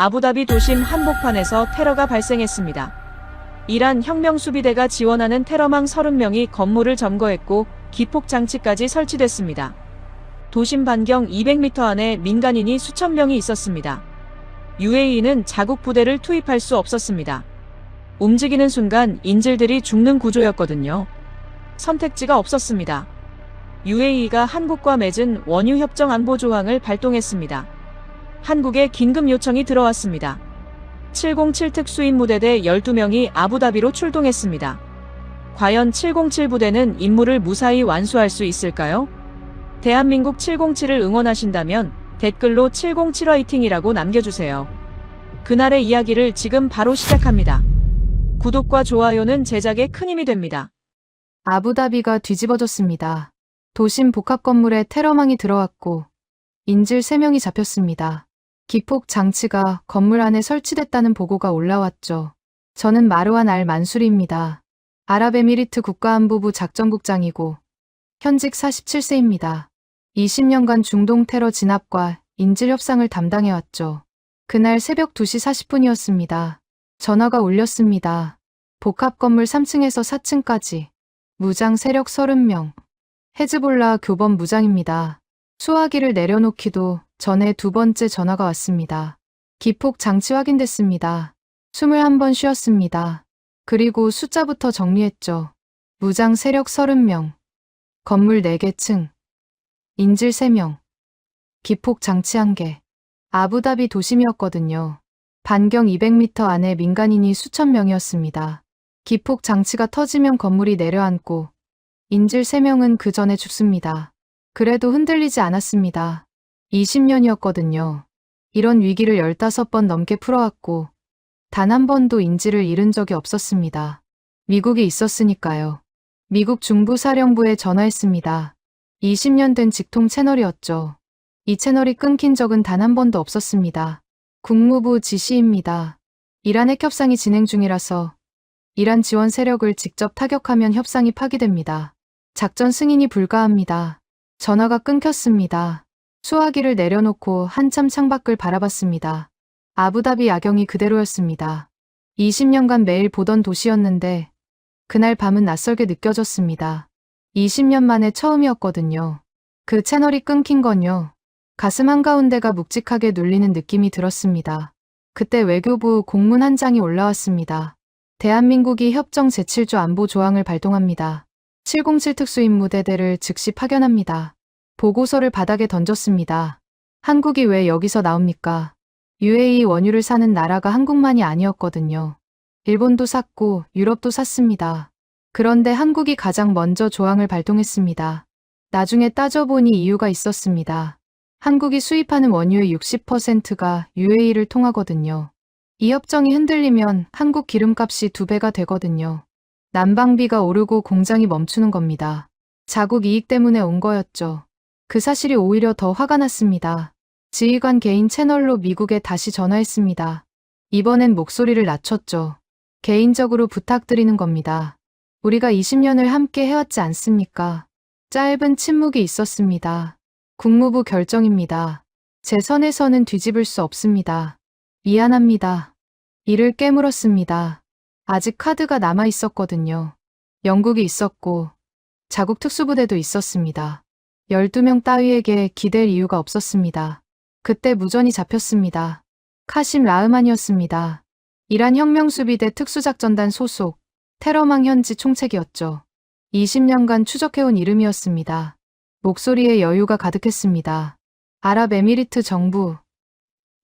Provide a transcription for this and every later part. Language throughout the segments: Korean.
아부다비 도심 한복판에서 테러가 발생했습니다. 이란 혁명수비대가 지원하는 테러망 30명이 건물을 점거했고 기폭 장치까지 설치됐습니다. 도심 반경 200m 안에 민간인이 수천 명이 있었습니다. UAE는 자국 부대를 투입할 수 없었습니다. 움직이는 순간 인질들이 죽는 구조였거든요. 선택지가 없었습니다. UAE가 한국과 맺은 원유협정 안보 조항을 발동했습니다. 한국에 긴급 요청이 들어왔습니다. 707 특수임무대대 12명이 아부다비로 출동했습니다. 과연 707 부대는 임무를 무사히 완수할 수 있을까요? 대한민국 707을 응원하신다면 댓글로 707 화이팅이라고 남겨주세요. 그날의 이야기를 지금 바로 시작합니다. 구독과 좋아요는 제작에 큰 힘이 됩니다. 아부다비가 뒤집어졌습니다. 도심 복합 건물에 테러망이 들어왔고 인질 3명이 잡혔습니다. 기폭 장치가 건물 안에 설치됐다는 보고가 올라왔죠. 저는 마르완 알 만수리입니다. 아랍에미리트 국가안보부 작전국장이고 현직 47세입니다. 20년간 중동 테러 진압과 인질 협상을 담당해왔죠. 그날 새벽 2시 40분이었습니다. 전화가 울렸습니다. 복합 건물 3층에서 4층까지 무장 세력 30명. 헤즈볼라 교범 무장입니다. 수화기를 내려놓기도 전에 두 번째 전화가 왔습니다. 기폭 장치 확인됐습니다. 21번 쉬었습니다. 그리고 숫자부터 정리했죠. 무장 세력 30명. 건물 4개 층. 인질 3명. 기폭 장치 1개. 아부다비 도심이었거든요. 반경 200m 안에 민간인이 수천 명이었습니다. 기폭 장치가 터지면 건물이 내려앉고 인질 3명은 그 전에 죽습니다. 그래도 흔들리지 않았습니다. 20년이었거든요. 이런 위기를 15번 넘게 풀어왔고 단 한 번도 인질을 잃은 적이 없었습니다. 미국이 있었으니까요. 미국 중부사령부에 전화했습니다. 20년 된 직통 채널이었죠. 이 채널이 끊긴 적은 단 한 번도 없었습니다. 국무부 지시입니다. 이란 핵협상이 진행 중이라서 이란 지원 세력을 직접 타격하면 협상이 파기됩니다. 작전 승인이 불가합니다. 전화가 끊겼습니다. 수화기를 내려놓고 한참 창밖을 바라봤습니다. 아부다비 야경이 그대로였습니다. 20년간 매일 보던 도시였는데 그날 밤은 낯설게 느껴졌습니다. 20년 만에 처음이었거든요. 그 채널이 끊긴 건요. 가슴 한가운데가 묵직하게 눌리는 느낌이 들었습니다. 그때 외교부 공문 한 장이 올라왔습니다. 대한민국이 협정 제7조 안보 조항을 발동합니다. 707 특수임무대대를 즉시 파견합니다. 보고서를 바닥에 던졌습니다. 한국이 왜 여기서 나옵니까? UAE 원유를 사는 나라가 한국만이 아니었거든요. 일본도 샀고 유럽도 샀습니다. 그런데 한국이 가장 먼저 조항을 발동했습니다. 나중에 따져보니 이유가 있었습니다. 한국이 수입하는 원유의 60%가 UAE를 통하거든요. 이 협정이 흔들리면 한국 기름값이 2배가 되거든요. 난방비가 오르고 공장이 멈추는 겁니다. 자국 이익 때문에 온 거였죠. 그 사실이 오히려 더 화가 났습니다. 지휘관 개인 채널로 미국에 다시 전화했습니다. 이번엔 목소리를 낮췄죠. 개인적으로 부탁드리는 겁니다. 우리가 20년을 함께 해왔지 않습니까? 짧은 침묵이 있었습니다. 국무부 결정입니다. 제 선에서는 뒤집을 수 없습니다. 미안합니다. 이를 깨물었습니다. 아직 카드가 남아 있었거든요. 영국이 있었고 자국 특수부대도 있었습니다. 12명 따위에게 기댈 이유가 없었습니다. 그때 무전이 잡혔습니다. 카심 라흐만이었습니다. 이란 혁명수비대 특수작전단 소속 테러망 현지 총책이었죠. 20년간 추적해온 이름이었습니다. 목소리에 여유가 가득했습니다. 아랍에미리트 정부,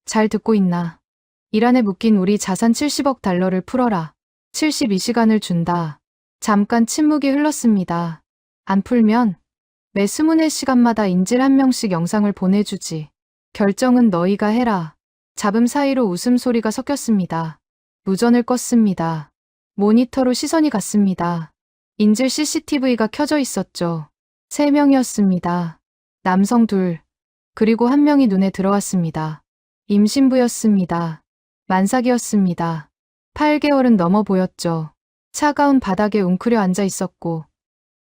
잘 듣고 있나? 이란에 묶인 우리 자산 70억 달러를 풀어라. 72시간을 준다. 잠깐 침묵이 흘렀습니다. 안 풀면 매 24시간마다 인질 1명씩 영상을 보내주지. 결정은 너희가 해라. 잡음 사이로 웃음소리가 섞였습니다. 무전을 껐습니다. 모니터로 시선이 갔습니다. 인질 CCTV가 켜져 있었죠. 3명이었습니다. 남성 2, 그리고 1명이 눈에 들어왔습니다. 임신부였습니다. 만삭이었습니다. 8개월은 넘어 보였죠. 차가운 바닥에 웅크려 앉아 있었고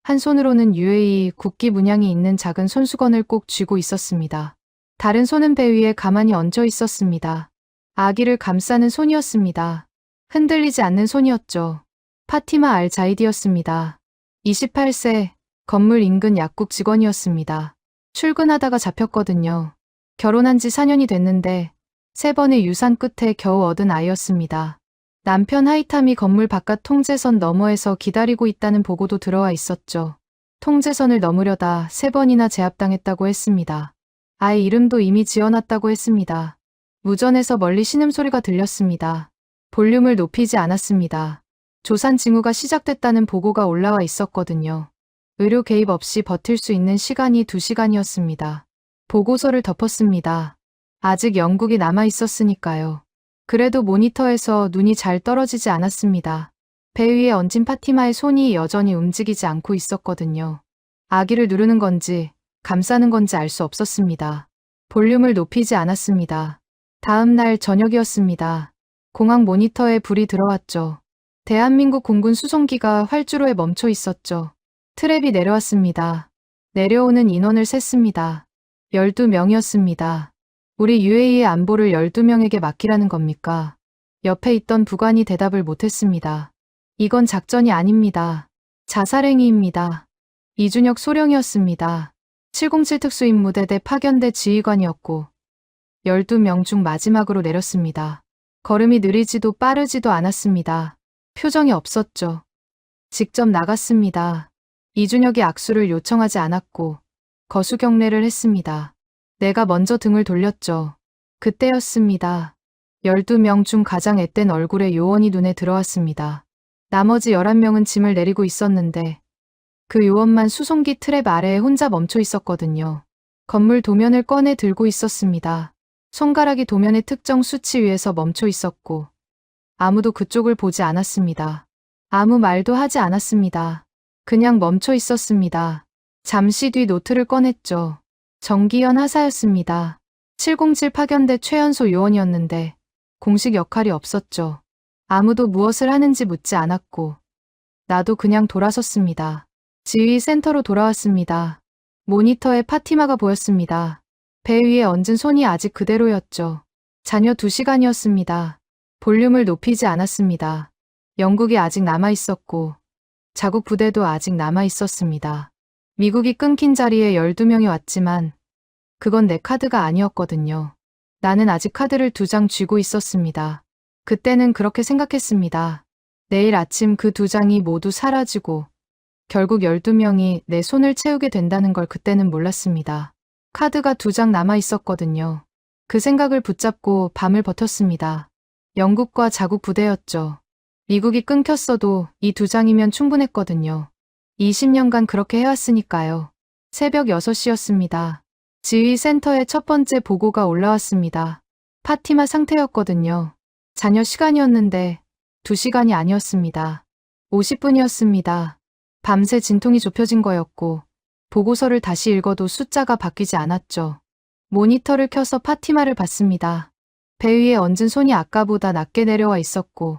한 손으로는 UAE 국기 문양이 있는 작은 손수건을 꼭 쥐고 있었습니다. 다른 손은 배 위에 가만히 얹혀 있었습니다. 아기를 감싸는 손이었습니다. 흔들리지 않는 손이었죠. 파티마 알 자이디였습니다. 28세, 건물 인근 약국 직원이었습니다. 출근하다가 잡혔거든요. 결혼한 지 4년이 됐는데 3번의 유산 끝에 겨우 얻은 아이였습니다. 남편 하이탐이 건물 바깥 통제선 너머에서 기다리고 있다는 보고도 들어와 있었죠. 통제선을 넘으려다 3번이나 제압당했다고 했습니다. 아이 이름도 이미 지어놨다고 했습니다. 무전에서 멀리 신음소리가 들렸습니다. 볼륨을 높이지 않았습니다. 조산 징후가 시작됐다는 보고가 올라와 있었거든요. 의료 개입 없이 버틸 수 있는 시간이 2시간이었습니다. 보고서를 덮었습니다. 아직 영국이 남아 있었으니까요. 그래도 모니터에서 눈이 잘 떨어지지 않았습니다. 배 위에 얹힌 파티마의 손이 여전히 움직이지 않고 있었거든요. 아기를 누르는 건지 감싸는 건지 알 수 없었습니다. 볼륨을 높이지 않았습니다. 다음 날 저녁이었습니다. 공항 모니터에 불이 들어왔죠. 대한민국 공군 수송기가 활주로에 멈춰 있었죠. 트랩이 내려왔습니다. 내려오는 인원을 셌습니다. 12명이었습니다. 우리 UAE의 안보를 12명에게 맡기라는 겁니까? 옆에 있던 부관이 대답을 못했습니다. 이건 작전이 아닙니다. 자살행위입니다. 이준혁 소령이었습니다. 707 특수임무대대 파견대 지휘관이었고 12명 중 마지막으로 내렸습니다. 걸음이 느리지도 빠르지도 않았습니다. 표정이 없었죠. 직접 나갔습니다. 이준혁이 악수를 요청하지 않았고 거수 경례를 했습니다. 내가 먼저 등을 돌렸죠. 그때였습니다. 12명 중 가장 앳된 얼굴의 요원이 눈에 들어왔습니다. 나머지 11명은 짐을 내리고 있었는데 그 요원만 수송기 트랩 아래에 혼자 멈춰 있었거든요. 건물 도면을 꺼내 들고 있었습니다. 손가락이 도면의 특정 수치 위에서 멈춰 있었고 아무도 그쪽을 보지 않았습니다. 아무 말도 하지 않았습니다. 그냥 멈춰 있었습니다. 잠시 뒤 노트를 꺼냈죠. 정기현 하사였습니다. 707 파견대 최연소 요원이었는데 공식 역할이 없었죠. 아무도 무엇을 하는지 묻지 않았고 나도 그냥 돌아섰습니다. 지휘 센터로 돌아왔습니다. 모니터에 파티마가 보였습니다. 배 위에 얹은 손이 아직 그대로였죠. 잔여 2시간이었습니다. 볼륨을 높이지 않았습니다. 영국이 아직 남아 있었고 자국 부대도 아직 남아 있었습니다. 미국이 끊긴 자리에 12명이 왔지만 그건 내 카드가 아니었거든요. 나는 아직 카드를 2장 쥐고 있었습니다. 그때는 그렇게 생각했습니다. 내일 아침 그 2장이 모두 사라지고 결국 12명이 내 손을 채우게 된다는 걸 그때는 몰랐습니다. 카드가 2장 남아 있었거든요. 그 생각을 붙잡고 밤을 버텼습니다. 영국과 자국 부대였죠. 미국이 끊겼어도 이 2장이면 충분했거든요. 20년간 그렇게 해왔으니까요. 새벽 6시였습니다. 지휘센터에 첫 번째 보고가 올라왔습니다. 파티마 상태였거든요. 잔여 시간이었는데 2시간이 아니었습니다. 50분이었습니다. 밤새 진통이 좁혀진 거였고 보고서를 다시 읽어도 숫자가 바뀌지 않았죠. 모니터를 켜서 파티마를 봤습니다. 배 위에 얹은 손이 아까보다 낮게 내려와 있었고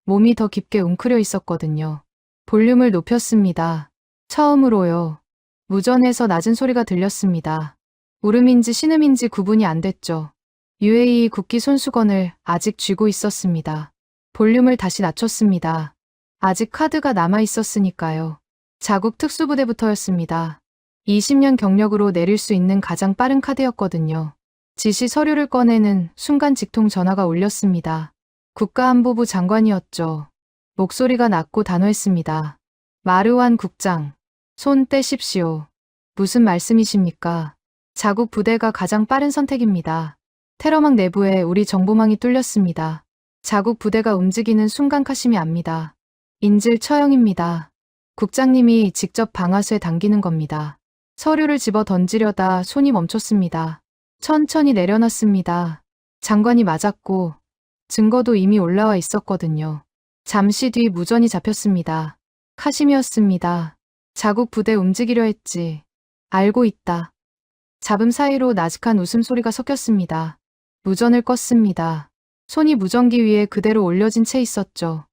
몸이 더 깊게 웅크려 있었거든요. 볼륨을 높였습니다. 처음으로요. 무전에서 낮은 소리가 들렸습니다. 울음인지 신음인지 구분이 안 됐죠. UAE 국기 손수건을 아직 쥐고 있었습니다. 볼륨을 다시 낮췄습니다. 아직 카드가 남아 있었으니까요. 자국 특수부대부터였습니다. 20년 경력으로 내릴 수 있는 가장 빠른 카드였거든요. 지시 서류를 꺼내는 순간 직통 전화가 울렸습니다. 국가안보부 장관이었죠. 목소리가 낮고 단호했습니다. 마르완 국장, 손 떼십시오. 무슨 말씀이십니까? 자국 부대가 가장 빠른 선택입니다. 테러망 내부에 우리 정보망이 뚫렸습니다. 자국 부대가 움직이는 순간 카심이 압니다. 인질 처형입니다. 국장님이 직접 방아쇠 당기는 겁니다. 서류를 집어 던지려다 손이 멈췄습니다. 천천히 내려놨습니다. 장관이 맞았고 증거도 이미 올라와 있었거든요. 잠시 뒤 무전이 잡혔습니다. 카심이었습니다. 자국 부대 움직이려 했지. 알고 있다. 잡음 사이로 나직한 웃음소리가 섞였습니다. 무전을 껐습니다. 손이 무전기 위에 그대로 올려진 채 있었죠.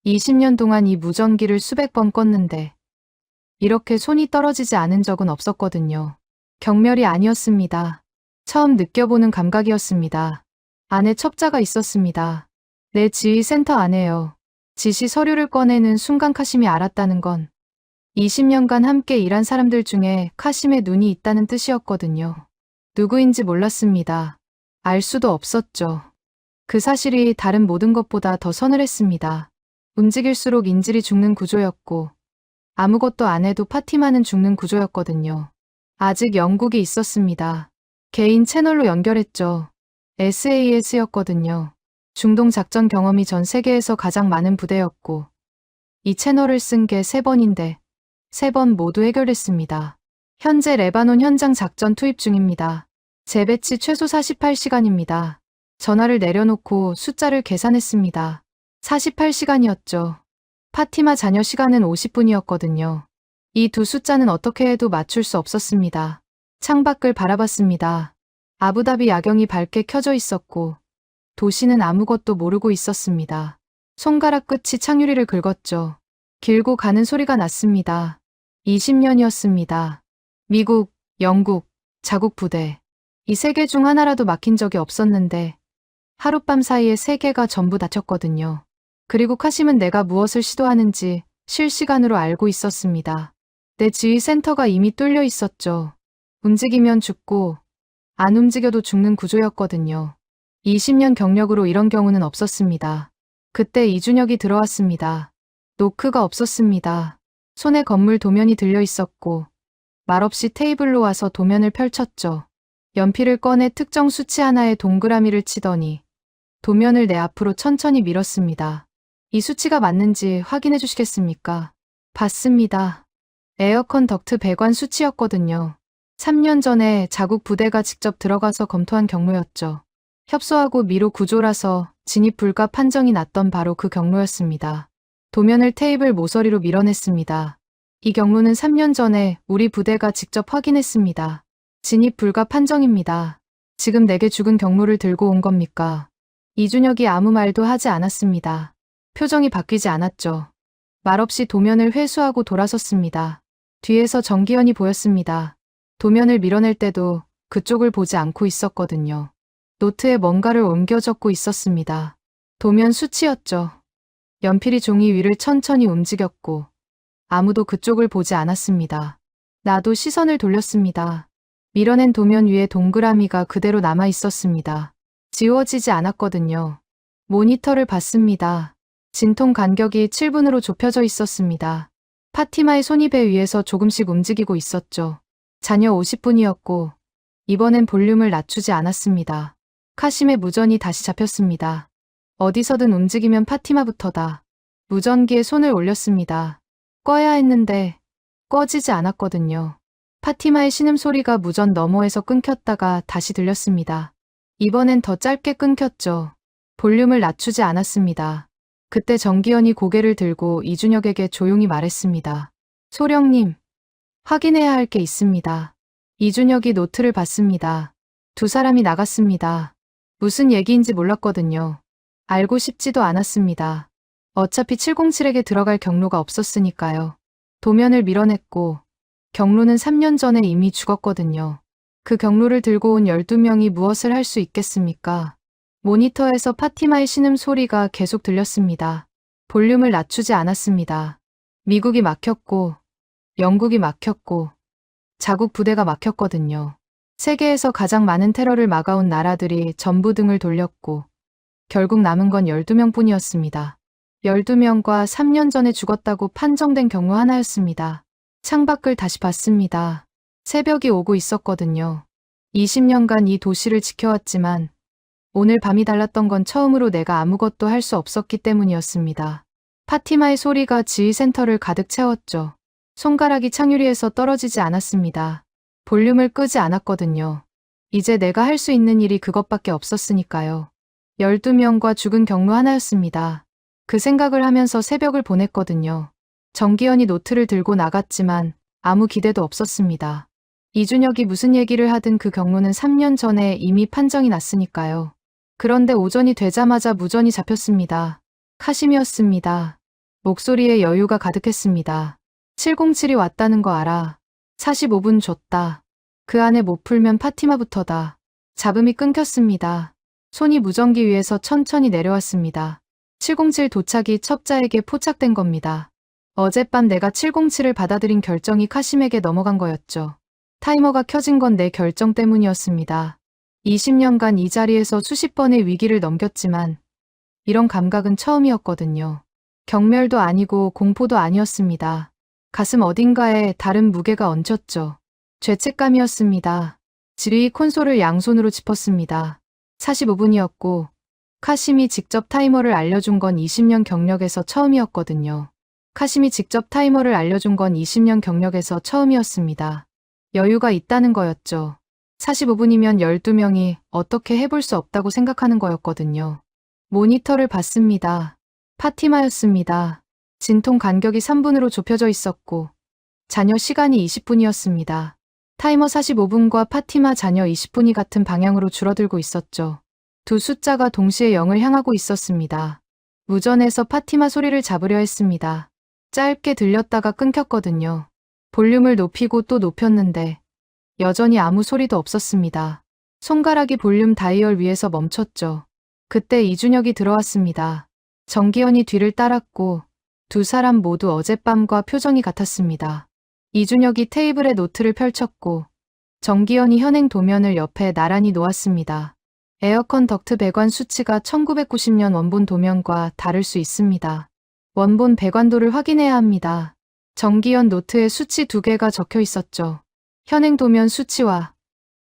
20년 동안 이 무전기를 수백 번 껐는데 이렇게 손이 떨어지지 않은 적은 없었거든요. 경멸이 아니었습니다. 처음 느껴보는 감각이었습니다. 안에 첩자가 있었습니다. 내 지휘 센터 안에요. 지시 서류를 꺼내는 순간 카심이 알았다는 건 20년간 함께 일한 사람들 중에 카심의 눈이 있다는 뜻이었거든요. 누구인지 몰랐습니다. 알 수도 없었죠. 그 사실이 다른 모든 것보다 더 서늘했습니다. 움직일수록 인질이 죽는 구조였고 아무것도 안 해도 파티만은 죽는 구조였거든요. 아직 영국이 있었습니다. 개인 채널로 연결했죠. SAS였거든요. 중동 작전 경험이 전 세계에서 가장 많은 부대였고 이 채널을 쓴 게 3번인데 3번 모두 해결됐습니다. 현재 레바논 현장 작전 투입 중입니다. 재배치 최소 48시간입니다. 전화를 내려놓고 숫자를 계산했습니다. 48시간이었죠. 파티마 자녀 시간은 50분이었거든요. 이 두 숫자는 어떻게 해도 맞출 수 없었습니다. 창밖을 바라봤습니다. 아부다비 야경이 밝게 켜져 있었고 도시는 아무것도 모르고 있었습니다. 손가락 끝이 창유리를 긁었죠. 길고 가는 소리가 났습니다. 20년이었습니다. 미국, 영국, 자국 부대. 이 3개 중 하나라도 막힌 적이 없었는데 하룻밤 사이에 3개가 전부 닫혔거든요. 그리고 카심은 내가 무엇을 시도하는지 실시간으로 알고 있었습니다. 내 지휘 센터가 이미 뚫려 있었죠. 움직이면 죽고 안 움직여도 죽는 구조였거든요. 20년 경력으로 이런 경우는 없었습니다. 그때 이준혁이 들어왔습니다. 노크가 없었습니다. 손에 건물 도면이 들려 있었고 말없이 테이블로 와서 도면을 펼쳤죠. 연필을 꺼내 특정 수치 하나에 동그라미를 치더니 도면을 내 앞으로 천천히 밀었습니다. 이 수치가 맞는지 확인해 주시겠습니까? 봤습니다. 에어컨 덕트 배관 수치였거든요. 3년 전에 자국 부대가 직접 들어가서 검토한 경로였죠. 협소하고 미로 구조라서 진입 불가 판정이 났던 바로 그 경로였습니다. 도면을 테이블 모서리로 밀어냈습니다. 이 경로는 3년 전에 우리 부대가 직접 확인했습니다. 진입 불가 판정입니다. 지금 내게 죽은 경로를 들고 온 겁니까? 이준혁이 아무 말도 하지 않았습니다. 표정이 바뀌지 않았죠. 말없이 도면을 회수하고 돌아섰습니다. 뒤에서 정기현이 보였습니다. 도면을 밀어낼 때도 그쪽을 보지 않고 있었거든요. 노트에 뭔가를 옮겨 적고 있었습니다. 도면 수치였죠. 연필이 종이 위를 천천히 움직였고 아무도 그쪽을 보지 않았습니다. 나도 시선을 돌렸습니다. 밀어낸 도면 위에 동그라미가 그대로 남아 있었습니다. 지워지지 않았거든요. 모니터를 봤습니다. 진통 간격이 7분으로 좁혀져 있었습니다. 파티마의 손이 배 위에서 조금씩 움직이고 있었죠. 잔여 50분이었고 이번엔 볼륨을 낮추지 않았습니다. 카심의 무전이 다시 잡혔습니다. 어디서든 움직이면 파티마부터다. 무전기에 손을 올렸습니다. 꺼야 했는데 꺼지지 않았거든요. 파티마의 신음소리가 무전 너머에서 끊겼다가 다시 들렸습니다. 이번엔 더 짧게 끊겼죠. 볼륨을 낮추지 않았습니다. 그때 정기현이 고개를 들고 이준혁에게 조용히 말했습니다. 소령님, 확인해야 할 게 있습니다. 이준혁이 노트를 봤습니다. 두 사람이 나갔습니다. 무슨 얘기인지 몰랐거든요. 알고 싶지도 않았습니다. 어차피 707에게 들어갈 경로가 없었으니까요. 도면을 밀어냈고 경로는 3년 전에 이미 죽었거든요. 그 경로를 들고 온 12명이 무엇을 할 수 있겠습니까? 모니터에서 파티마의 신음소리가 계속 들렸습니다. 볼륨을 낮추지 않았습니다. 미국이 막혔고 영국이 막혔고 자국 부대가 막혔거든요. 세계에서 가장 많은 테러를 막아온 나라들이 전부 등을 돌렸고 결국 남은 건 12명뿐이었습니다. 12명과 3년 전에 죽었다고 판정된 경우 하나였습니다. 창밖을 다시 봤습니다. 새벽이 오고 있었거든요. 20년간 이 도시를 지켜왔지만 오늘 밤이 달랐던 건 처음으로 내가 아무것도 할 수 없었기 때문이었습니다. 파티마의 소리가 지휘센터를 가득 채웠죠. 손가락이 창유리에서 떨어지지 않았습니다. 볼륨을 끄지 않았거든요. 이제 내가 할 수 있는 일이 그것밖에 없었으니까요. 12명과 죽은 경로 하나였습니다. 그 생각을 하면서 새벽을 보냈거든요. 정기현이 노트를 들고 나갔지만 아무 기대도 없었습니다. 이준혁이 무슨 얘기를 하든 그 경로는 3년 전에 이미 판정이 났으니까요. 그런데 오전이 되자마자 무전이 잡혔습니다. 카심이었습니다. 목소리에 여유가 가득했습니다. 707이 왔다는 거 알아. 45분 줬다. 그 안에 못 풀면 파티마부터다. 잡음이 끊겼습니다. 손이 무전기 위에서 천천히 내려왔습니다. 707 도착이 첩자에게 포착된 겁니다. 어젯밤 내가 707을 받아들인 결정이 카심에게 넘어간 거였죠. 타이머가 켜진 건 내 결정 때문이었습니다. 20년간 이 자리에서 수십 번의 위기를 넘겼지만 이런 감각은 처음이었거든요. 경멸도 아니고 공포도 아니었습니다. 가슴 어딘가에 다른 무게가 얹혔죠. 죄책감이었습니다. 지르이 콘솔을 양손으로 짚었습니다. 45분이었고 카심이 직접 타이머를 알려준 건 20년 경력에서 처음이었거든요. 카심이 직접 타이머를 알려준 건 20년 경력에서 처음이었습니다. 여유가 있다는 거였죠. 45분이면 12명이 어떻게 해볼 수 없다고 생각하는 거였거든요. 모니터를 봤습니다. 파티마였습니다. 진통 간격이 3분으로 좁혀져 있었고 잔여 시간이 20분이었습니다. 타이머 45분과 파티마 잔여 20분이 같은 방향으로 줄어들고 있었죠. 두 숫자가 동시에 0을 향하고 있었습니다. 무전에서 파티마 소리를 잡으려 했습니다. 짧게 들렸다가 끊겼거든요. 볼륨을 높이고 또 높였는데 여전히 아무 소리도 없었습니다. 손가락이 볼륨 다이얼 위에서 멈췄죠. 그때 이준혁이 들어왔습니다. 정기현이 뒤를 따랐고 두 사람 모두 어젯밤과 표정이 같았습니다. 이준혁이 테이블에 노트를 펼쳤고 정기현이 현행 도면을 옆에 나란히 놓았습니다. 에어컨 덕트 배관 수치가 1990년 원본 도면과 다를 수 있습니다. 원본 배관도를 확인해야 합니다. 정기현 노트에 수치 2개가 적혀 있었죠. 현행 도면 수치와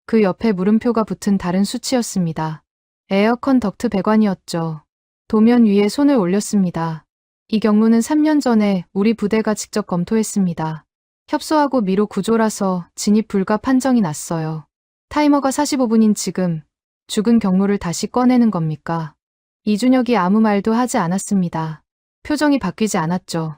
그 옆에 물음표가 붙은 다른 수치였습니다. 에어컨 덕트 배관이었죠. 도면 위에 손을 올렸습니다. 이 경로는 3년 전에 우리 부대가 직접 검토했습니다. 협소하고 미로 구조라서 진입 불가 판정이 났어요. 타이머가 45분인 지금 죽은 경로를 다시 꺼내는 겁니까? 이준혁이 아무 말도 하지 않았습니다. 표정이 바뀌지 않았죠.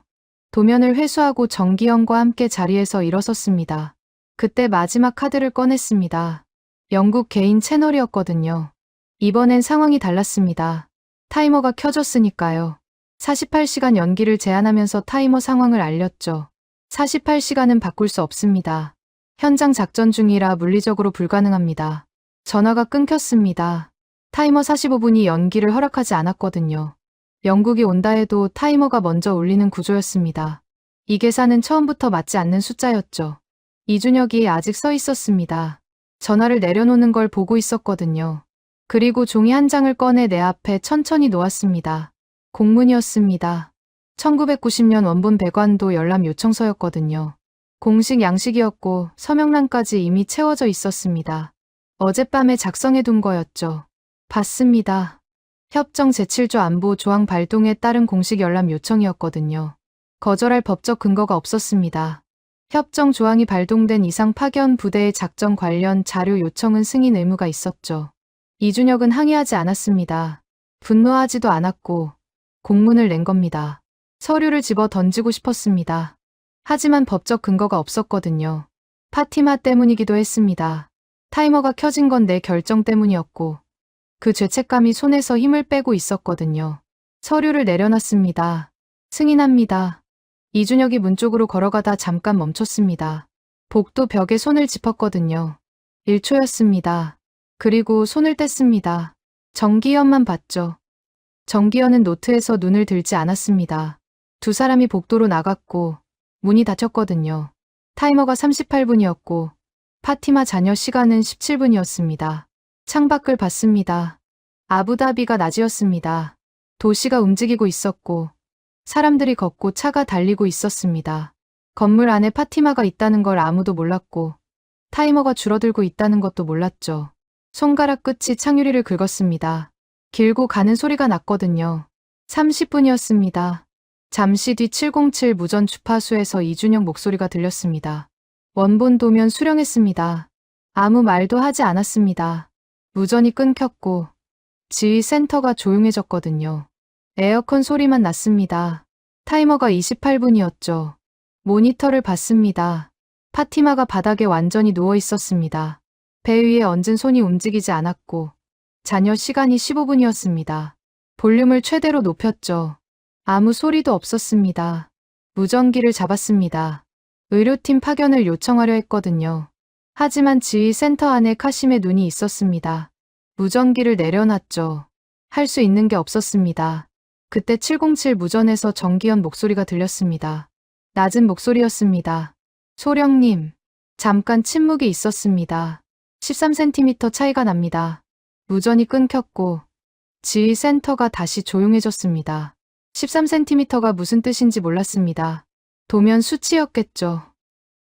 도면을 회수하고 정기현과 함께 자리에서 일어섰습니다. 그때 마지막 카드를 꺼냈습니다. 영국 개인 채널이었거든요. 이번엔 상황이 달랐습니다. 타이머가 켜졌으니까요. 48시간 연기를 제한하면서 타이머 상황을 알렸죠. 48시간은 바꿀 수 없습니다. 현장 작전 중이라 물리적으로 불가능합니다. 전화가 끊겼습니다. 타이머 45분이 연기를 허락하지 않았거든요. 영국이 온다 해도 타이머가 먼저 울리는 구조였습니다. 이 계산은 처음부터 맞지 않는 숫자였죠. 이준혁이 아직 서 있었습니다. 전화를 내려놓는 걸 보고 있었거든요. 그리고 종이 한 장을 꺼내 내 앞에 천천히 놓았습니다. 공문이었습니다. 1990년 원본 배관도 열람 요청서였거든요. 공식 양식이었고 서명란까지 이미 채워져 있었습니다. 어젯밤에 작성해둔 거였죠. 봤습니다. 협정 제7조 안보 조항 발동에 따른 공식 열람 요청이었거든요. 거절할 법적 근거가 없었습니다. 협정 조항이 발동된 이상 파견 부대의 작전 관련 자료 요청은 승인 의무가 있었죠. 이준혁은 항의하지 않았습니다. 분노하지도 않았고 공문을 낸 겁니다. 서류를 집어 던지고 싶었습니다. 하지만 법적 근거가 없었거든요. 파티마 때문이기도 했습니다. 타이머가 켜진 건 내 결정 때문이었고 그 죄책감이 손에서 힘을 빼고 있었거든요. 서류를 내려놨습니다. 승인합니다. 이준혁이 문 쪽으로 걸어가다 잠깐 멈췄습니다. 복도 벽에 손을 짚었거든요. 1초였습니다. 그리고 손을 뗐습니다. 정기현만 봤죠. 정기현은 노트에서 눈을 들지 않았습니다. 두 사람이 복도로 나갔고 문이 닫혔거든요. 타이머가 38분이었고 파티마 잔여 시간은 17분이었습니다. 창밖을 봤습니다. 아부다비가 낮이었습니다. 도시가 움직이고 있었고 사람들이 걷고 차가 달리고 있었습니다. 건물 안에 파티마가 있다는 걸 아무도 몰랐고 타이머가 줄어들고 있다는 것도 몰랐죠. 손가락 끝이 창유리를 긁었습니다. 길고 가는 소리가 났거든요. 30분이었습니다. 잠시 뒤 707 무전 주파수에서 이준혁 목소리가 들렸습니다. 원본 도면 수령했습니다. 아무 말도 하지 않았습니다. 무전이 끊겼고 지휘 센터가 조용해졌거든요. 에어컨 소리만 났습니다. 타이머가 28분이었죠. 모니터를 봤습니다. 파티마가 바닥에 완전히 누워 있었습니다. 배 위에 얹은 손이 움직이지 않았고 잔여 시간이 15분이었습니다. 볼륨을 최대로 높였죠. 아무 소리도 없었습니다. 무전기를 잡았습니다. 의료팀 파견을 요청하려 했거든요. 하지만 지휘 센터 안에 카심의 눈이 있었습니다. 무전기를 내려놨죠. 할 수 있는 게 없었습니다. 그때 707 무전에서 정기현 목소리가 들렸습니다. 낮은 목소리였습니다. 소령님, 잠깐 침묵이 있었습니다. 13cm 차이가 납니다. 무전이 끊겼고 지휘 센터가 다시 조용해졌습니다. 13cm가 무슨 뜻인지 몰랐습니다. 도면 수치였겠죠.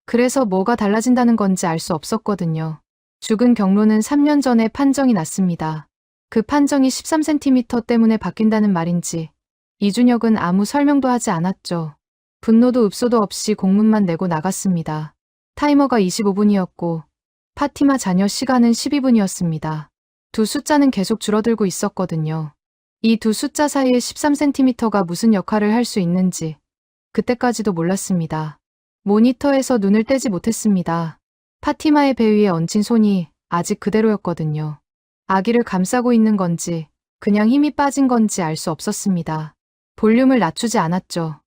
그래서 뭐가 달라진다는 건지 알 수 없었거든요. 죽은 경로는 3년 전에 판정이 났습니다. 그 판정이 13cm 때문에 바뀐다는 말인지 이준혁은 아무 설명도 하지 않았죠. 분노도 읍소도 없이 공문만 내고 나갔습니다. 타이머가 25분이었고 파티마 자녀 시간은 12분이었습니다. 두 숫자는 계속 줄어들고 있었거든요. 이 두 숫자 사이에 13cm가 무슨 역할을 할 수 있는지 그때까지도 몰랐습니다. 모니터에서 눈을 떼지 못했습니다. 파티마의 배 위에 얹힌 손이 아직 그대로였거든요. 아기를 감싸고 있는 건지 그냥 힘이 빠진 건지 알 수 없었습니다. 볼륨을 낮추지 않았죠.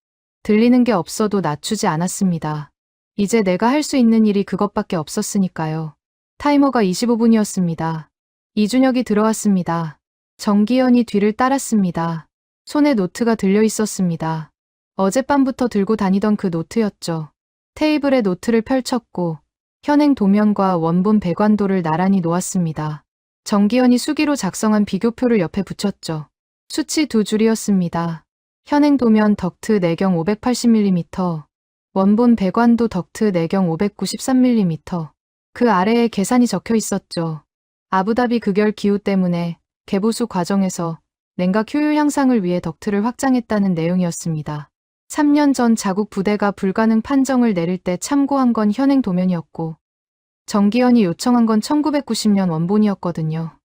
들리는 게 없어도 낮추지 않았습니다. 이제 내가 할 수 있는 일이 그것밖에 없었으니까요. 타이머가 25분이었습니다. 이준혁이 들어왔습니다. 정기현이 뒤를 따랐습니다. 손에 노트가 들려 있었습니다. 어젯밤부터 들고 다니던 그 노트였죠. 테이블에 노트를 펼쳤고 현행 도면과 원본 배관도를 나란히 놓았습니다. 정기현이 수기로 작성한 비교표를 옆에 붙였죠. 수치 두 줄이었습니다. 현행 도면 덕트 내경 580mm, 원본 배관도 덕트 내경 593mm. 그 아래에 계산이 적혀 있었죠. 아부다비 극열 기후 때문에 개보수 과정에서 냉각 효율 향상을 위해 덕트를 확장했다는 내용이었습니다. 3년 전 자국 부대가 불가능 판정을 내릴 때 참고한 건 현행 도면이었고 정기현이 요청한 건 1990년 원본이었거든요.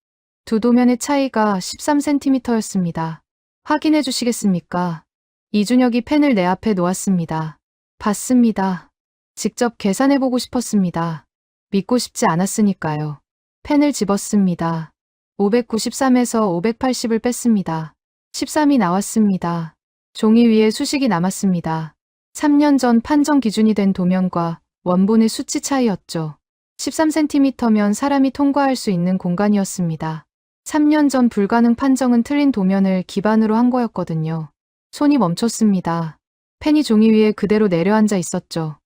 두 도면의 차이가 13cm였습니다. 확인해 주시겠습니까? 이준혁이 펜을 내 앞에 놓았습니다. 봤습니다. 직접 계산해보고 싶었습니다. 믿고 싶지 않았으니까요. 펜을 집었습니다. 593에서 580을 뺐습니다. 13이 나왔습니다. 종이 위에 수식이 남았습니다. 3년 전 판정 기준이 된 도면과 원본의 수치 차이였죠. 13cm면 사람이 통과할 수 있는 공간이었습니다. 3년 전 불가능 판정은 틀린 도면을 기반으로 한 거였거든요. 손이 멈췄습니다. 펜이 종이 위에 그대로 내려앉아 있었죠.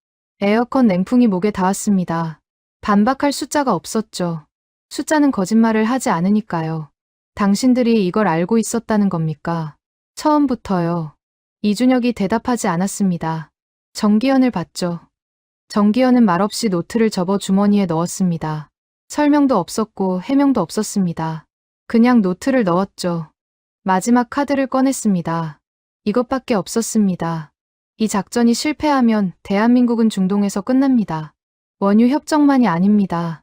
에어컨 냉풍이 목에 닿았습니다. 반박할 숫자가 없었죠. 숫자는 거짓말을 하지 않으니까요. 당신들이 이걸 알고 있었다는 겁니까? 처음부터요. 이준혁이 대답하지 않았습니다. 정기현을 봤죠. 정기현은 말없이 노트를 접어 주머니에 넣었습니다. 설명도 없었고 해명도 없었습니다. 그냥 노트를 넣었죠. 마지막 카드를 꺼냈습니다. 이것밖에 없었습니다. 이 작전이 실패하면 대한민국은 중동에서 끝납니다. 원유 협정만이 아닙니다.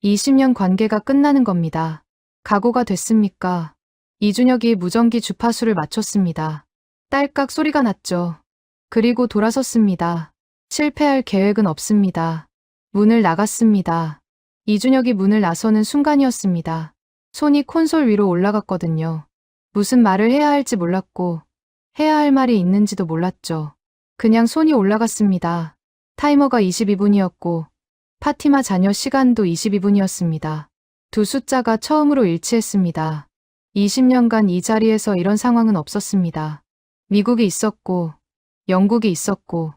20년 관계가 끝나는 겁니다. 각오가 됐습니까? 이준혁이 무전기 주파수를 맞췄습니다. 딸깍 소리가 났죠. 그리고 돌아섰습니다. 실패할 계획은 없습니다. 문을 나갔습니다. 이준혁이 문을 나서는 순간이었습니다. 손이 콘솔 위로 올라갔거든요. 무슨 말을 해야 할지 몰랐고 해야 할 말이 있는지도 몰랐죠. 그냥 손이 올라갔습니다. 타이머가 22분이었고 파티마 자녀 시간도 22분이었습니다. 두 숫자가 처음으로 일치했습니다. 20년간 이 자리에서 이런 상황은 없었습니다. 미국이 있었고 영국이 있었고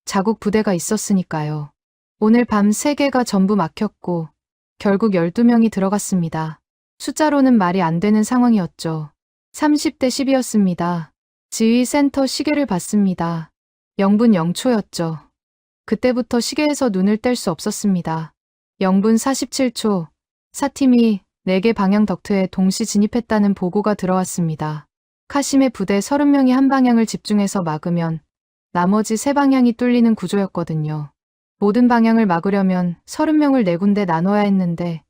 자국 부대가 있었으니까요. 오늘 밤 3개가 전부 막혔고 결국 12명이 들어갔습니다. 숫자로는 말이 안 되는 상황이었죠. 30대 10이었습니다. 지휘센터 시계를 봤습니다. 0분 0초였죠. 그때부터 시계에서 눈을 뗄 수 없었습니다. 0분 47초, 사팀이 4개 방향 덕트에 동시 진입했다는 보고가 들어왔습니다. 카심의 부대 30명이 한 방향을 집중해서 막으면 나머지 3방향이 뚫리는 구조였거든요. 모든 방향을 막으려면 30명을 4군데 나눠야 했는데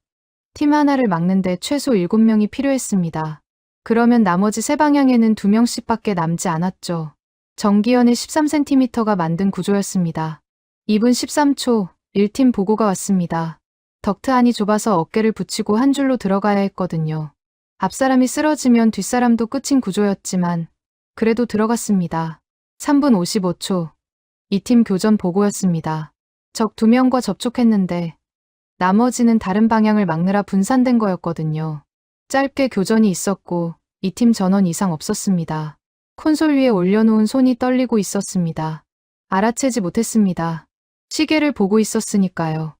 팀 하나를 막는데 최소 7명이 필요했습니다. 그러면 나머지 3방향에는 2명씩밖에 남지 않았죠. 정기현의 13cm가 만든 구조였습니다. 2분 13초, 1팀 보고가 왔습니다. 덕트 안이 좁아서 어깨를 붙이고 한 줄로 들어가야 했거든요. 앞사람이 쓰러지면 뒷사람도 끝인 구조였지만 그래도 들어갔습니다. 3분 55초, 2팀 교전 보고였습니다. 적 2명과 접촉했는데 나머지는 다른 방향을 막느라 분산된 거였거든요. 짧게 교전이 있었고 이 팀 전원 이상 없었습니다. 콘솔 위에 올려놓은 손이 떨리고 있었습니다. 알아채지 못했습니다. 시계를 보고 있었으니까요.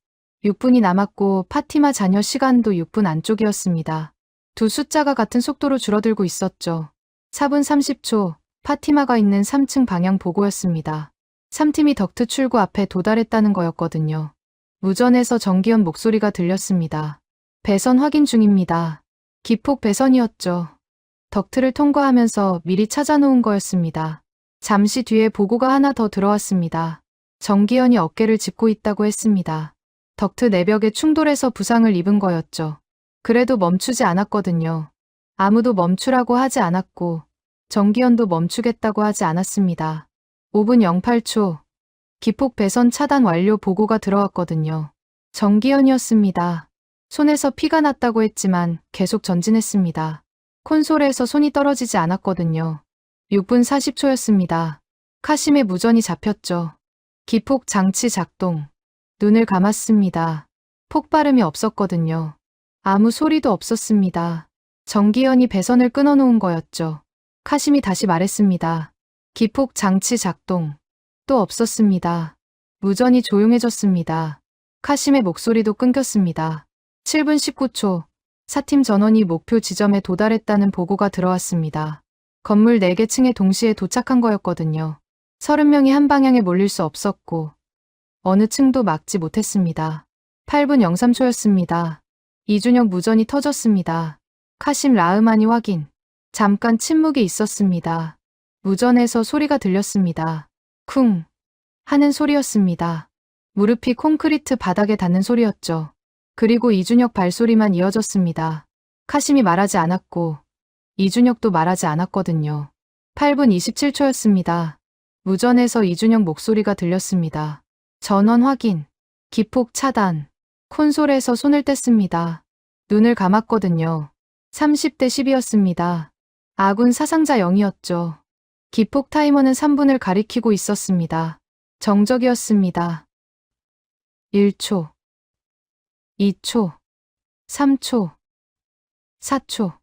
6분이 남았고 파티마 자녀 시간도 6분 안쪽이었습니다. 두 숫자가 같은 속도로 줄어들고 있었죠. 4분 30초, 파티마가 있는 3층 방향 보고였습니다. 3팀이 덕트 출구 앞에 도달했다는 거였거든요. 무전에서 정기현 목소리가 들렸습니다. 배선 확인 중입니다. 기폭 배선이었죠. 덕트를 통과하면서 미리 찾아놓은 거였습니다. 잠시 뒤에 보고가 하나 더 들어왔습니다. 정기현이 어깨를 짚고 있다고 했습니다. 덕트 내벽에 충돌해서 부상을 입은 거였죠. 그래도 멈추지 않았거든요. 아무도 멈추라고 하지 않았고 정기현도 멈추겠다고 하지 않았습니다. 5분 08초 기폭 배선 차단 완료 보고가 들어왔거든요. 정기현이었습니다. 손에서 피가 났다고 했지만 계속 전진했습니다. 콘솔에서 손이 떨어지지 않았거든요. 6분 40초였습니다. 카심의 무전이 잡혔죠. 기폭 장치 작동. 눈을 감았습니다. 폭발음이 없었거든요. 아무 소리도 없었습니다. 정기현이 배선을 끊어놓은 거였죠. 카심이 다시 말했습니다. 기폭 장치 작동. 또 없었습니다. 무전이 조용해졌습니다. 카심의 목소리도 끊겼습니다. 7분 19초. 4팀 전원이 목표 지점에 도달했다는 보고가 들어왔습니다. 건물 4개 층에 동시에 도착한 거였거든요. 30명이 한 방향에 몰릴 수 없었고 어느 층도 막지 못했습니다. 8분 03초였습니다. 이준혁 무전이 터졌습니다. 카심 라흐마니 확인. 잠깐 침묵이 있었습니다. 무전에서 소리가 들렸습니다. 쿵 하는 소리였습니다. 무릎이 콘크리트 바닥에 닿는 소리였죠. 그리고 이준혁 발소리만 이어졌습니다. 카심이 말하지 않았고 이준혁도 말하지 않았거든요. 8분 27초였습니다. 무전에서 이준혁 목소리가 들렸습니다. 전원 확인. 기폭 차단. 콘솔에서 손을 뗐습니다. 눈을 감았거든요. 30대 10이었습니다. 아군 사상자 0이었죠. 기폭 타이머는 3분을 가리키고 있었습니다. 정적이었습니다. 1초, 2초, 3초, 4초,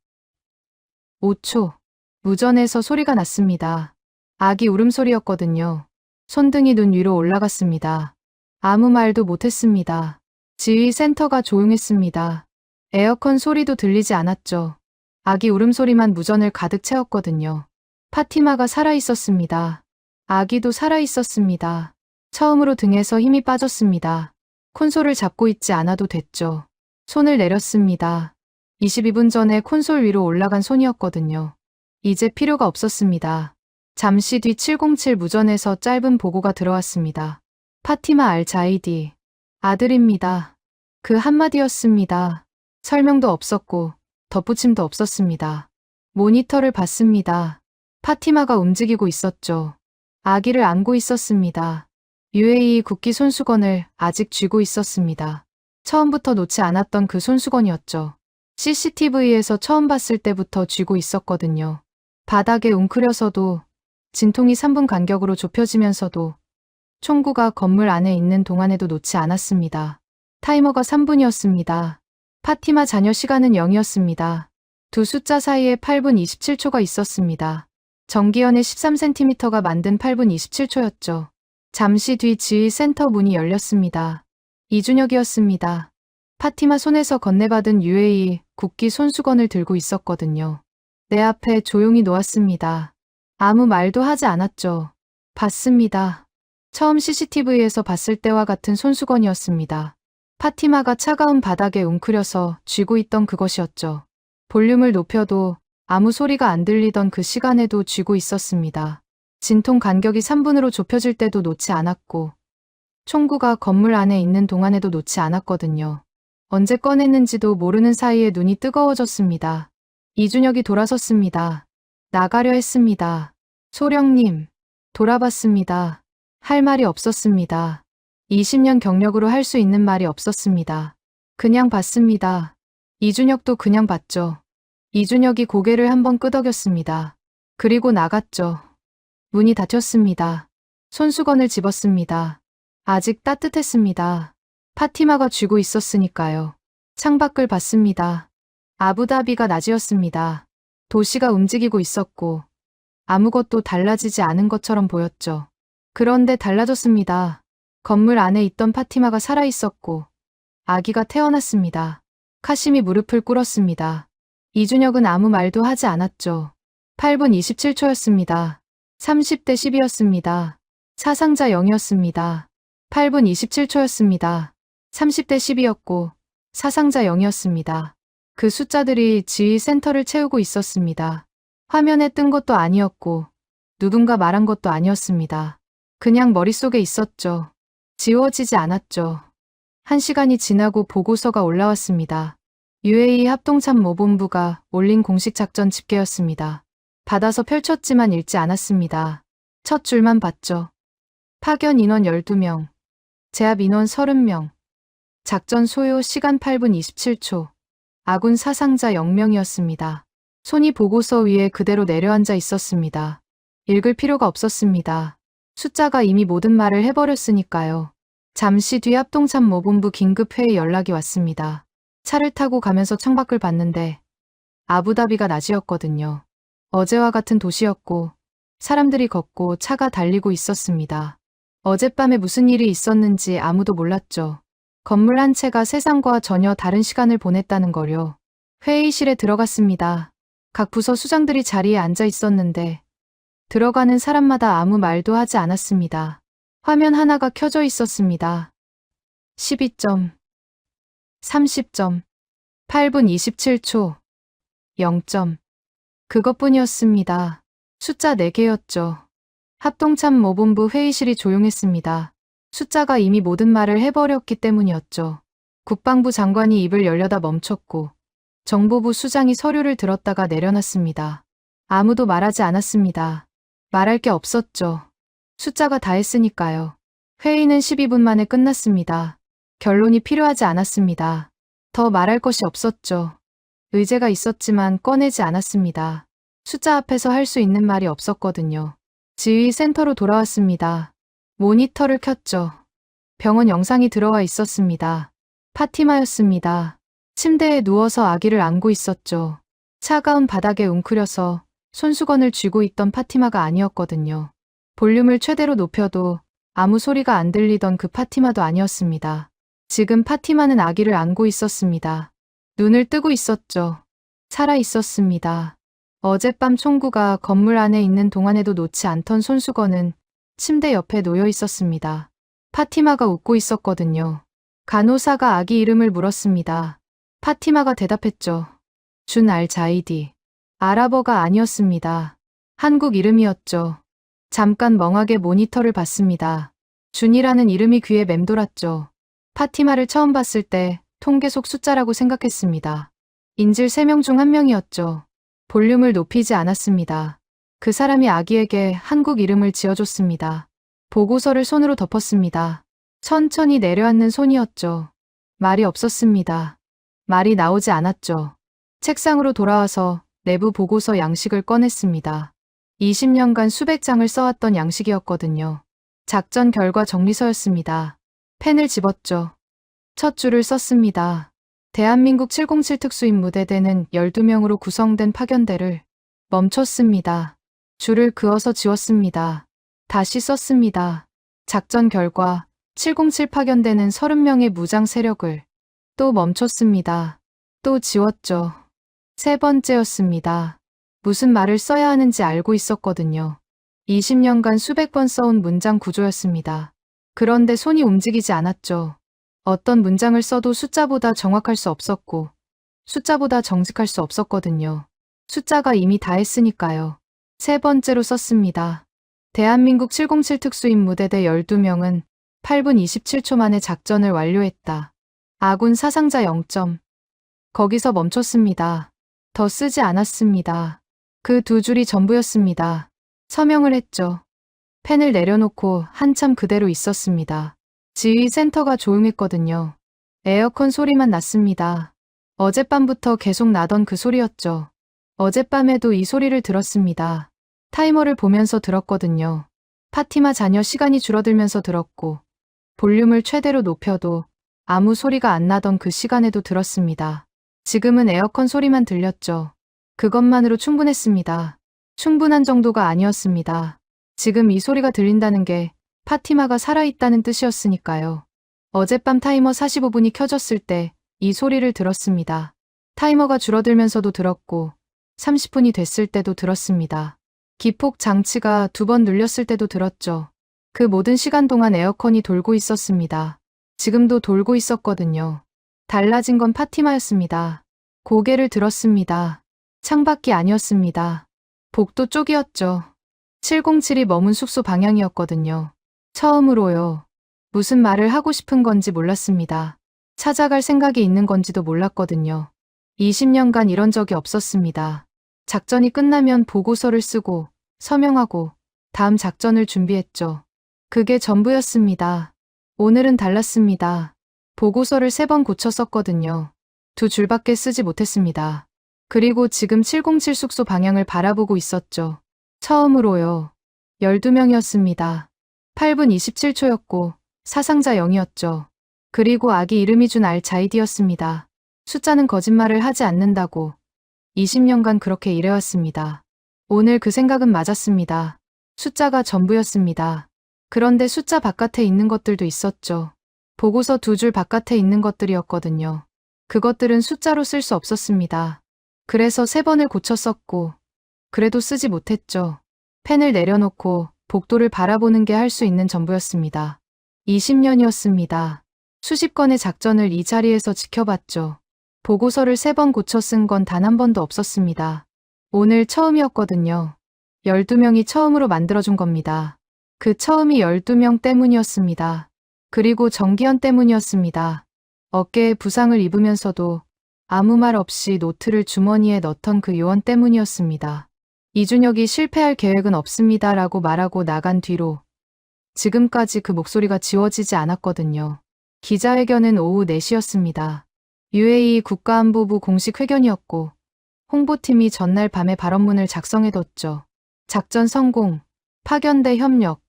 5초. 무전에서 소리가 났습니다. 아기 울음소리였거든요. 손등이 눈 위로 올라갔습니다. 아무 말도 못했습니다. 지휘센터가 조용했습니다. 에어컨 소리도 들리지 않았죠. 아기 울음소리만 무전을 가득 채웠거든요. 파티마가 살아있었습니다. 아기도 살아있었습니다. 처음으로 등에서 힘이 빠졌습니다. 콘솔을 잡고 있지 않아도 됐죠. 손을 내렸습니다. 22분 전에 콘솔 위로 올라간 손이었거든요. 이제 필요가 없었습니다. 잠시 뒤 707 무전에서 짧은 보고가 들어왔습니다. 파티마 알 자이디. 아들입니다. 그 한마디였습니다. 설명도 없었고 덧붙임도 없었습니다. 모니터를 봤습니다. 파티마가 움직이고 있었죠. 아기를 안고 있었습니다. UAE 국기 손수건을 아직 쥐고 있었습니다. 처음부터 놓지 않았던 그 손수건이었죠. CCTV에서 처음 봤을 때부터 쥐고 있었거든요. 바닥에 웅크려서도 진통이 3분 간격으로 좁혀지면서도 총구가 건물 안에 있는 동안에도 놓지 않았습니다. 타이머가 3분이었습니다. 파티마 자녀 시간은 0이었습니다. 두 숫자 사이에 8분 27초가 있었습니다. 정기현의 13cm가 만든 8분 27초였죠. 잠시 뒤 지휘센터 문이 열렸습니다. 이준혁이었습니다. 파티마 손에서 건네받은 UAE 국기 손수건을 들고 있었거든요. 내 앞에 조용히 놓았습니다. 아무 말도 하지 않았죠. 봤습니다. 처음 CCTV에서 봤을 때와 같은 손수건이었습니다. 파티마가 차가운 바닥에 웅크려서 쥐고 있던 그것이었죠. 볼륨을 높여도 아무 소리가 안 들리던 그 시간에도 쥐고 있었습니다. 진통 간격이 3분으로 좁혀질 때도 놓지 않았고 총구가 건물 안에 있는 동안에도 놓지 않았거든요. 언제 꺼냈는지도 모르는 사이에 눈이 뜨거워졌습니다. 이준혁이 돌아섰습니다. 나가려 했습니다. 소령님, 돌아봤습니다. 할 말이 없었습니다. 20년 경력으로 할 수 있는 말이 없었습니다. 그냥 봤습니다. 이준혁도 그냥 봤죠. 이준혁이 고개를 한번 끄덕였습니다. 그리고 나갔죠. 문이 닫혔습니다. 손수건을 집었습니다. 아직 따뜻했습니다. 파티마가 쥐고 있었으니까요. 창밖을 봤습니다. 아부다비가 낮이었습니다. 도시가 움직이고 있었고 아무것도 달라지지 않은 것처럼 보였죠. 그런데 달라졌습니다. 건물 안에 있던 파티마가 살아있었고 아기가 태어났습니다. 카심이 무릎을 꿇었습니다. 이준혁은 아무 말도 하지 않았죠. 8분 27초였습니다. 30대 10이었습니다. 사상자 0이었습니다. 8분 27초였습니다. 30대 10이었고 사상자 0이었습니다. 그 숫자들이 지휘 센터를 채우고 있었습니다. 화면에 뜬 것도 아니었고 누군가 말한 것도 아니었습니다. 그냥 머릿속에 있었죠. 지워지지 않았죠. 1시간이 지나고 보고서가 올라왔습니다. UAE 합동참모본부가 올린 공식 작전 집계였습니다. 받아서 펼쳤지만 읽지 않았습니다. 첫 줄만 봤죠. 파견 인원 12명, 제압 인원 30명, 작전 소요 시간 8분 27초, 아군 사상자 0명이었습니다. 손이 보고서 위에 그대로 내려앉아 있었습니다. 읽을 필요가 없었습니다. 숫자가 이미 모든 말을 해버렸으니까요. 잠시 뒤 합동참모본부 긴급회의 연락이 왔습니다. 차를 타고 가면서 창밖을 봤는데 아부다비가 낮이었거든요. 어제와 같은 도시였고 사람들이 걷고 차가 달리고 있었습니다. 어젯밤에 무슨 일이 있었는지 아무도 몰랐죠. 건물 한 채가 세상과 전혀 다른 시간을 보냈다는 거요. 회의실에 들어갔습니다. 각 부서 수장들이 자리에 앉아 있었는데 들어가는 사람마다 아무 말도 하지 않았습니다. 화면 하나가 켜져 있었습니다. 12점, 30점, 8분 27초, 0점. 그것뿐이었습니다. 숫자 4개였죠. 합동참모본부 회의실이 조용했습니다. 숫자가 이미 모든 말을 해버렸기 때문이었죠. 국방부 장관이 입을 열려다 멈췄고 정보부 수장이 서류를 들었다가 내려놨습니다. 아무도 말하지 않았습니다. 말할 게 없었죠. 숫자가 다 했으니까요. 회의는 12분 만에 끝났습니다. 결론이 필요하지 않았습니다. 더 말할 것이 없었죠. 의제가 있었지만 꺼내지 않았습니다. 숫자 앞에서 할 수 있는 말이 없었거든요. 지휘 센터로 돌아왔습니다. 모니터를 켰죠. 병원 영상이 들어와 있었습니다. 파티마였습니다. 침대에 누워서 아기를 안고 있었죠. 차가운 바닥에 웅크려서 손수건을 쥐고 있던 파티마가 아니었거든요. 볼륨을 최대로 높여도 아무 소리가 안 들리던 그 파티마도 아니었습니다. 지금 파티마는 아기를 안고 있었습니다. 눈을 뜨고 있었죠. 살아 있었습니다. 어젯밤 총구가 건물 안에 있는 동안에도 놓지 않던 손수건은 침대 옆에 놓여 있었습니다. 파티마가 웃고 있었거든요. 간호사가 아기 이름을 물었습니다. 파티마가 대답했죠. 준 알 자이디. 아랍어가 아니었습니다. 한국 이름이었죠. 잠깐 멍하게 모니터를 봤습니다. 준이라는 이름이 귀에 맴돌았죠. 파티마를 처음 봤을 때 통계 속 숫자라고 생각했습니다. 인질 3명 중 1명이었죠. 볼륨을 높이지 않았습니다. 그 사람이 아기에게 한국 이름을 지어줬습니다. 보고서를 손으로 덮었습니다. 천천히 내려앉는 손이었죠. 말이 없었습니다. 말이 나오지 않았죠. 책상으로 돌아와서 내부 보고서 양식을 꺼냈습니다. 20년간 수백 장을 써왔던 양식이었거든요. 작전 결과 정리서였습니다. 펜을 집었죠. 첫 줄을 썼습니다. 대한민국 707 특수임무대대는 12명으로 구성된 파견대를 멈췄습니다. 줄을 그어서 지웠습니다. 다시 썼습니다. 작전 결과 707 파견대는 30명의 무장 세력을 또 멈췄습니다. 또 지웠죠. 세 번째였습니다. 무슨 말을 써야 하는지 알고 있었거든요. 20년간 수백 번 써온 문장 구조였습니다. 그런데 손이 움직이지 않았죠. 어떤 문장을 써도 숫자보다 정확할 수 없었고 숫자보다 정직할 수 없었거든요. 숫자가 이미 다 했으니까요. 세 번째로 썼습니다. 대한민국 707 특수임무대대 12명은 8분 27초 만에 작전을 완료했다. 아군 사상자 0점. 거기서 멈췄습니다. 더 쓰지 않았습니다. 그 두 줄이 전부였습니다. 서명을 했죠. 펜을 내려놓고 한참 그대로 있었습니다. 지휘 센터가 조용했거든요. 에어컨 소리만 났습니다. 어젯밤부터 계속 나던 그 소리였죠. 어젯밤에도 이 소리를 들었습니다. 타이머를 보면서 들었거든요. 파티마 자녀 시간이 줄어들면서 들었고 볼륨을 최대로 높여도 아무 소리가 안 나던 그 시간에도 들었습니다. 지금은 에어컨 소리만 들렸죠. 그것만으로 충분했습니다. 충분한 정도가 아니었습니다. 지금 이 소리가 들린다는 게 파티마가 살아있다는 뜻이었으니까요. 어젯밤 타이머 45분이 켜졌을 때 이 소리를 들었습니다. 타이머가 줄어들면서도 들었고 30분이 됐을 때도 들었습니다. 기폭 장치가 2번 눌렸을 때도 들었죠. 그 모든 시간 동안 에어컨이 돌고 있었습니다. 지금도 돌고 있었거든요. 달라진 건 파티마였습니다. 고개를 들었습니다. 창밖이 아니었습니다. 복도 쪽이었죠. 707이 머문 숙소 방향이었거든요. 처음으로요. 무슨 말을 하고 싶은 건지 몰랐습니다. 찾아갈 생각이 있는 건지도 몰랐거든요. 20년간 이런 적이 없었습니다. 작전이 끝나면 보고서를 쓰고 서명하고 다음 작전을 준비했죠. 그게 전부였습니다. 오늘은 달랐습니다. 보고서를 3번 고쳤었거든요. 2줄밖에 쓰지 못했습니다. 그리고 지금 707 숙소 방향을 바라보고 있었죠. 처음으로요. 12명이었습니다. 8분 27초였고 사상자 0이었죠. 그리고 아기 이름이 준 알자이디였습니다. 숫자는 거짓말을 하지 않는다고 20년간 그렇게 일해왔습니다. 오늘 그 생각은 맞았습니다. 숫자가 전부였습니다. 그런데 숫자 바깥에 있는 것들도 있었죠. 보고서 2줄 바깥에 있는 것들이었거든요. 그것들은 숫자로 쓸 수 없었습니다. 그래서 3번을 고쳤었고 그래도 쓰지 못했죠. 펜을 내려놓고 복도를 바라보는 게 할 수 있는 전부였습니다. 20년이었습니다. 수십 건의 작전을 이 자리에서 지켜봤죠. 보고서를 3번 고쳐 쓴 건 단 한 번도 없었습니다. 오늘 처음이었거든요. 12명이 처음으로 만들어준 겁니다. 그 처음이 12명 때문이었습니다. 그리고 정기현 때문이었습니다. 어깨에 부상을 입으면서도 아무 말 없이 노트를 주머니에 넣던 그 요원 때문이었습니다. 이준혁이 실패할 계획은 없습니다 라고 말하고 나간 뒤로 지금까지 그 목소리가 지워지지 않았거든요. 기자회견은 오후 4시였습니다. UAE 국가안보부 공식 회견이었고 홍보팀이 전날 밤에 발언문을 작성해뒀죠. 작전 성공, 파견대 협력,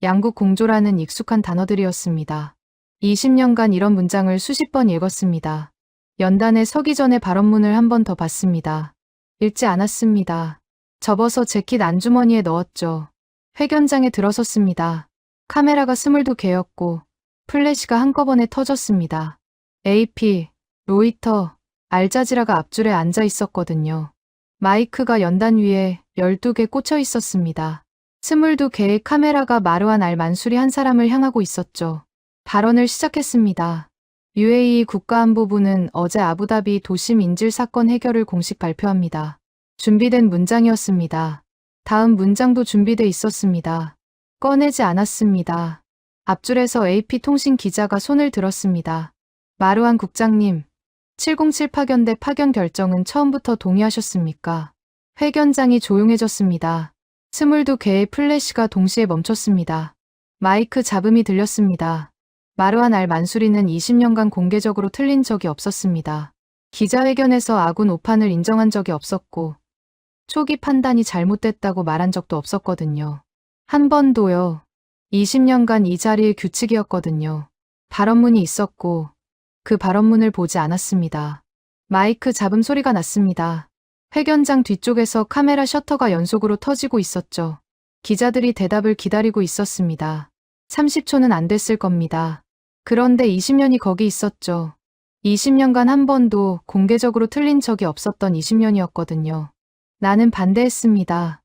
양국 공조라는 익숙한 단어들이었습니다. 20년간 이런 문장을 수십 번 읽었습니다. 연단에 서기 전에 발언문을 한 번 더 봤습니다. 읽지 않았습니다. 접어서 재킷 안주머니에 넣었죠. 회견장에 들어섰습니다. 카메라가 22개였고 플래시가 한꺼번에 터졌습니다. AP, 로이터, 알자지라가 앞줄에 앉아 있었거든요. 마이크가 연단 위에 12개 꽂혀 있었습니다. 22개의 카메라가 마루한 알 만수리 한 사람을 향하고 있었죠. 발언을 시작했습니다. UAE 국가안보부는 어제 아부다비 도심 인질 사건 해결을 공식 발표합니다. 준비된 문장이었습니다. 다음 문장도 준비돼 있었습니다. 꺼내지 않았습니다. 앞줄에서 AP통신 기자가 손을 들었습니다. 마루한 국장님, 707 파견대 파견 결정은 처음부터 동의하셨습니까? 회견장이 조용해졌습니다. 22개의 플래시가 동시에 멈췄습니다. 마이크 잡음이 들렸습니다. 마루한 알 만수리는 20년간 공개적으로 틀린 적이 없었습니다. 기자회견에서 아군 오판을 인정한 적이 없었고 초기 판단이 잘못됐다고 말한 적도 없었거든요. 한 번도요. 20년간 이 자리의 규칙이었거든요. 발언문이 있었고 그 발언문을 보지 않았습니다. 마이크 잡음 소리가 났습니다. 회견장 뒤쪽에서 카메라 셔터가 연속으로 터지고 있었죠. 기자들이 대답을 기다리고 있었습니다. 30초는 안 됐을 겁니다. 그런데 20년이 거기 있었죠. 20년간 한 번도 공개적으로 틀린 적이 없었던 20년이었거든요. 나는 반대했습니다.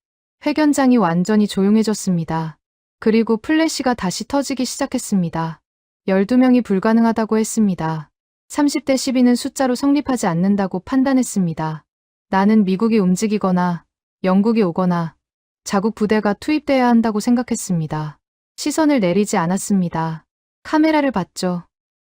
회견장이 완전히 조용해졌습니다. 그리고 플래시가 다시 터지기 시작했습니다. 12명이 불가능하다고 했습니다. 30대 12는 숫자로 성립하지 않는다고 판단했습니다. 나는 미국이 움직이거나 영국이 오거나 자국 부대가 투입돼야 한다고 생각했습니다. 시선을 내리지 않았습니다. 카메라를 봤죠.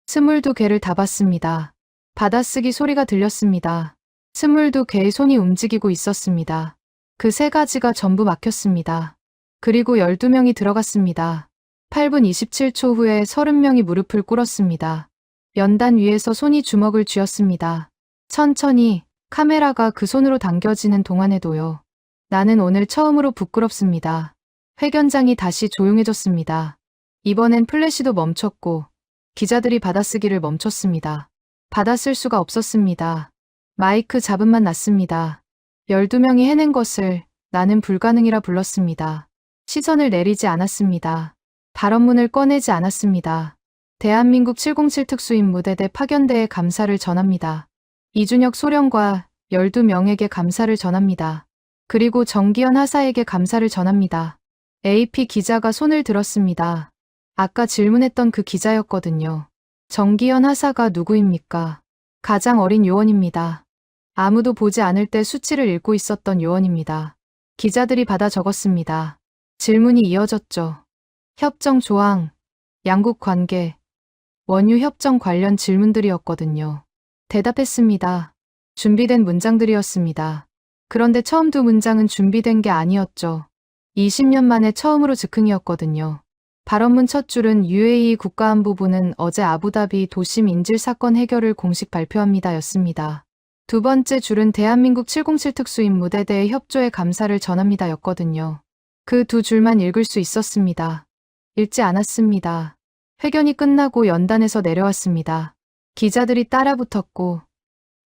22개를 다 봤습니다. 받아쓰기 소리가 들렸습니다. 22개의 손이 움직이고 있었습니다. 그 3가지가 전부 막혔습니다. 그리고 12명이 들어갔습니다. 8분 27초 후에 30명이 무릎을 꿇었습니다. 연단 위에서 손이 주먹을 쥐었습니다. 천천히 카메라가 그 손으로 당겨지는 동안에도요. 나는 오늘 처음으로 부끄럽습니다. 회견장이 다시 조용해졌습니다. 이번엔 플래시도 멈췄고 기자들이 받아쓰기를 멈췄습니다. 받아쓸 수가 없었습니다. 마이크 잡음만 났습니다. 12명이 해낸 것을 나는 불가능이라 불렀습니다. 시선을 내리지 않았습니다. 발언문을 꺼내지 않았습니다. 대한민국 707 특수임무대대 파견대에 감사를 전합니다. 이준혁 소령과 12명에게 감사를 전합니다. 그리고 정기현 하사에게 감사를 전합니다. AP 기자가 손을 들었습니다. 아까 질문했던 그 기자였거든요. 정기현 하사가 누구입니까? 가장 어린 요원입니다. 아무도 보지 않을 때 수치를 읽고 있었던 요원입니다. 기자들이 받아 적었습니다. 질문이 이어졌죠. 협정 조항, 양국 관계, 원유 협정 관련 질문들이었거든요. 대답했습니다. 준비된 문장들이었습니다. 그런데 처음 두 문장은 준비된 게 아니었죠. 20년 만에 처음으로 즉흥이었거든요. 발언문 첫 줄은 UAE 국가안보부는 어제 아부다비 도심 인질 사건 해결을 공식 발표합니다 였습니다. 두 번째 줄은 대한민국 707 특수임무대대의 협조에 감사를 전합니다 였거든요. 그 두 줄만 읽을 수 있었습니다. 읽지 않았습니다. 회견이 끝나고 연단에서 내려왔습니다. 기자들이 따라붙었고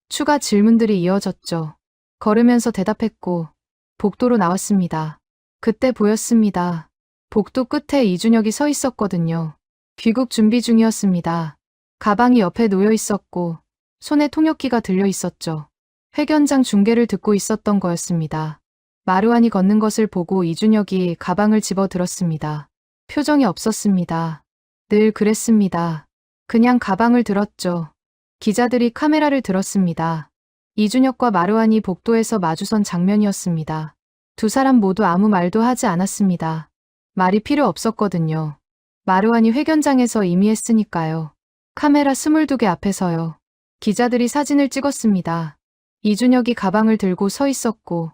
추가 질문들이 이어졌죠. 걸으면서 대답했고 복도로 나왔습니다. 그때 보였습니다. 복도 끝에 이준혁이 서 있었거든요. 귀국 준비 중이었습니다. 가방이 옆에 놓여 있었고 손에 통역기가 들려 있었죠. 회견장 중계를 듣고 있었던 거였습니다. 마루안이 걷는 것을 보고 이준혁이 가방을 집어 들었습니다. 표정이 없었습니다. 늘 그랬습니다. 그냥 가방을 들었죠. 기자들이 카메라를 들었습니다. 이준혁과 마루안이 복도에서 마주선 장면이었습니다. 두 사람 모두 아무 말도 하지 않았습니다. 말이 필요 없었거든요. 마루안이 회견장에서 이미 했으니까요. 카메라 22개 앞에서요. 기자들이 사진을 찍었습니다. 이준혁이 가방을 들고 서 있었고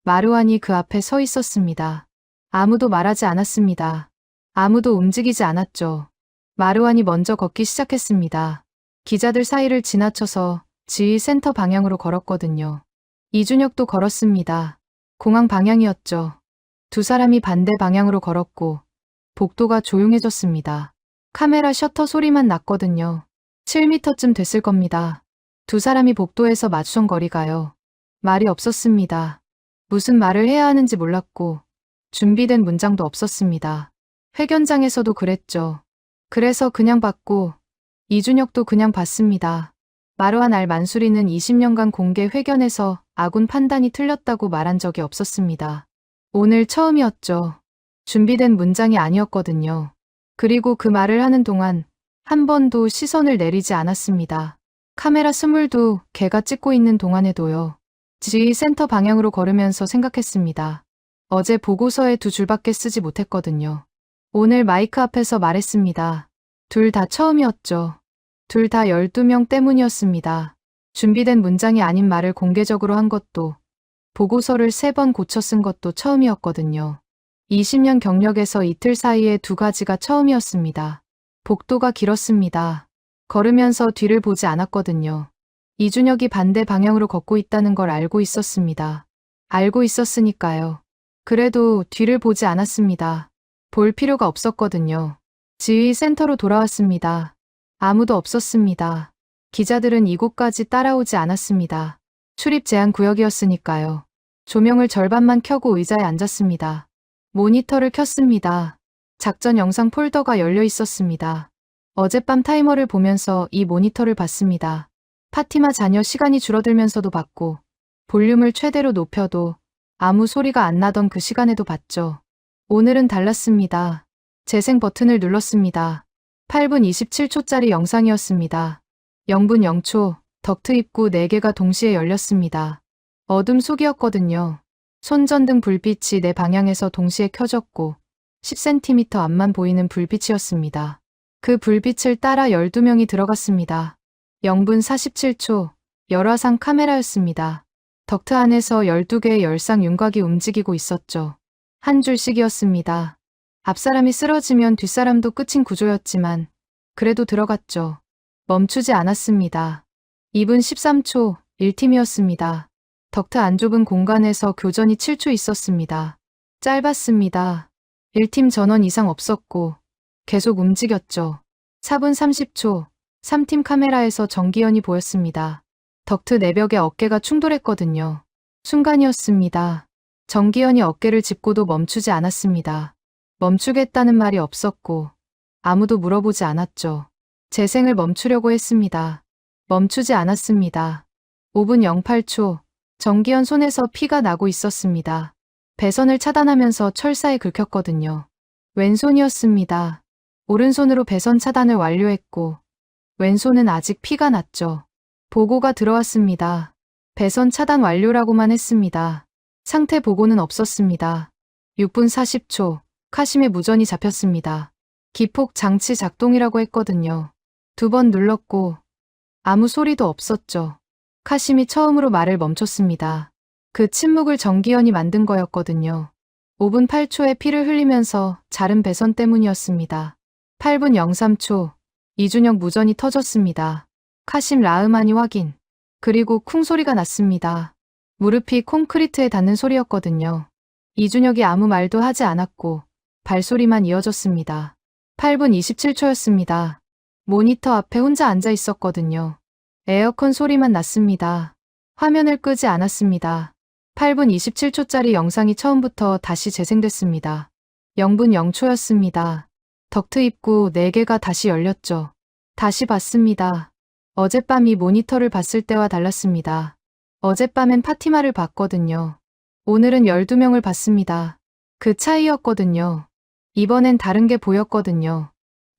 마루안이 그 앞에 서 있었습니다. 아무도 말하지 않았습니다. 아무도 움직이지 않았죠. 마루안이 먼저 걷기 시작했습니다. 기자들 사이를 지나쳐서 지휘센터 방향으로 걸었거든요. 이준혁도 걸었습니다. 공항 방향이었죠. 두 사람이 반대 방향으로 걸었고 복도가 조용해졌습니다. 카메라 셔터 소리만 났거든요. 7m쯤 됐을 겁니다. 두 사람이 복도에서 마주선 거리가요. 말이 없었습니다. 무슨 말을 해야 하는지 몰랐고 준비된 문장도 없었습니다. 회견장에서도 그랬죠. 그래서 그냥 봤고 이준혁도 그냥 봤습니다. 마루안 알 만수리는 20년간 공개 회견에서 아군 판단이 틀렸다고 말한 적이 없었습니다. 오늘 처음이었죠. 준비된 문장이 아니었거든요. 그리고 그 말을 하는 동안 한 번도 시선을 내리지 않았습니다. 카메라 스물도 걔가 찍고 있는 동안에도요. 지휘센터 방향으로 걸으면서 생각했습니다. 어제 보고서에 두 줄밖에 쓰지 못했거든요. 오늘 마이크 앞에서 말했습니다. 둘 다 처음이었죠. 둘 다 12명 때문이었습니다. 준비된 문장이 아닌 말을 공개적으로 한 것도 보고서를 3번 고쳐 쓴 것도 처음이었거든요. 20년 경력에서 이틀 사이에 두 가지가 처음이었습니다. 복도가 길었습니다. 걸으면서 뒤를 보지 않았거든요. 이준혁이 반대 방향으로 걷고 있다는 걸 알고 있었습니다. 알고 있었으니까요. 그래도 뒤를 보지 않았습니다. 볼 필요가 없었거든요. 지휘센터로 돌아왔습니다. 아무도 없었습니다. 기자들은 이곳까지 따라오지 않았습니다. 출입 제한 구역이었으니까요. 조명을 절반만 켜고 의자에 앉았습니다. 모니터를 켰습니다. 작전 영상 폴더가 열려 있었습니다. 어젯밤 타이머를 보면서 이 모니터를 봤습니다. 파티마 자녀 시간이 줄어들면서도 봤고 볼륨을 최대로 높여도 아무 소리가 안 나던 그 시간에도 봤죠. 오늘은 달랐습니다. 재생 버튼을 눌렀습니다. 8분 27초짜리 영상이었습니다. 0분 0초, 덕트 입구 4개가 동시에 열렸습니다. 어둠 속이었거든요. 손전등 불빛이 내 방향에서 동시에 켜졌고 10cm 앞만 보이는 불빛이었습니다. 그 불빛을 따라 12명이 들어갔습니다. 0분 47초, 열화상 카메라였습니다. 덕트 안에서 12개의 열상 윤곽이 움직이고 있었죠. 한 줄씩이었습니다. 앞사람이 쓰러지면 뒷사람도 끝인 구조였지만 그래도 들어갔죠. 멈추지 않았습니다. 2분 13초, 1팀이었습니다. 덕트 안 좁은 공간에서 교전이 7초 있었습니다. 짧았습니다. 1팀 전원 이상 없었고 계속 움직였죠. 4분 30초, 3팀 카메라에서 정기현이 보였습니다. 덕트 내벽에 어깨가 충돌했거든요. 순간이었습니다. 정기현이 어깨를 짚고도 멈추지 않았습니다. 멈추겠다는 말이 없었고 아무도 물어보지 않았죠. 재생을 멈추려고 했습니다. 멈추지 않았습니다. 5분 08초 정기현 손에서 피가 나고 있었습니다. 배선을 차단하면서 철사에 긁혔거든요. 왼손이었습니다. 오른손으로 배선 차단을 완료했고 왼손은 아직 피가 났죠. 보고가 들어왔습니다. 배선 차단 완료라고만 했습니다. 상태 보고는 없었습니다. 6분 40초 카심의 무전이 잡혔습니다. 기폭 장치 작동이라고 했거든요. 2번 눌렀고 아무 소리도 없었죠. 카심이 처음으로 말을 멈췄습니다. 그 침묵을 정기현이 만든 거였거든요. 5분 8초에 피를 흘리면서 자른 배선 때문이었습니다. 8분 03초 이준혁 무전이 터졌습니다. 카심 라흐마니 확인. 그리고 쿵 소리가 났습니다. 무릎이 콘크리트에 닿는 소리였거든요. 이준혁이 아무 말도 하지 않았고 발소리만 이어졌습니다. 8분 27초였습니다. 모니터 앞에 혼자 앉아 있었거든요. 에어컨 소리만 났습니다. 화면을 끄지 않았습니다. 8분 27초짜리 영상이 처음부터 다시 재생됐습니다. 0분 0초였습니다. 덕트 입구 4개가 다시 열렸죠. 다시 봤습니다. 어젯밤 이 모니터를 봤을 때와 달랐습니다. 어젯밤엔 파티마를 봤거든요. 오늘은 12명을 봤습니다. 그 차이였거든요. 이번엔 다른 게 보였거든요.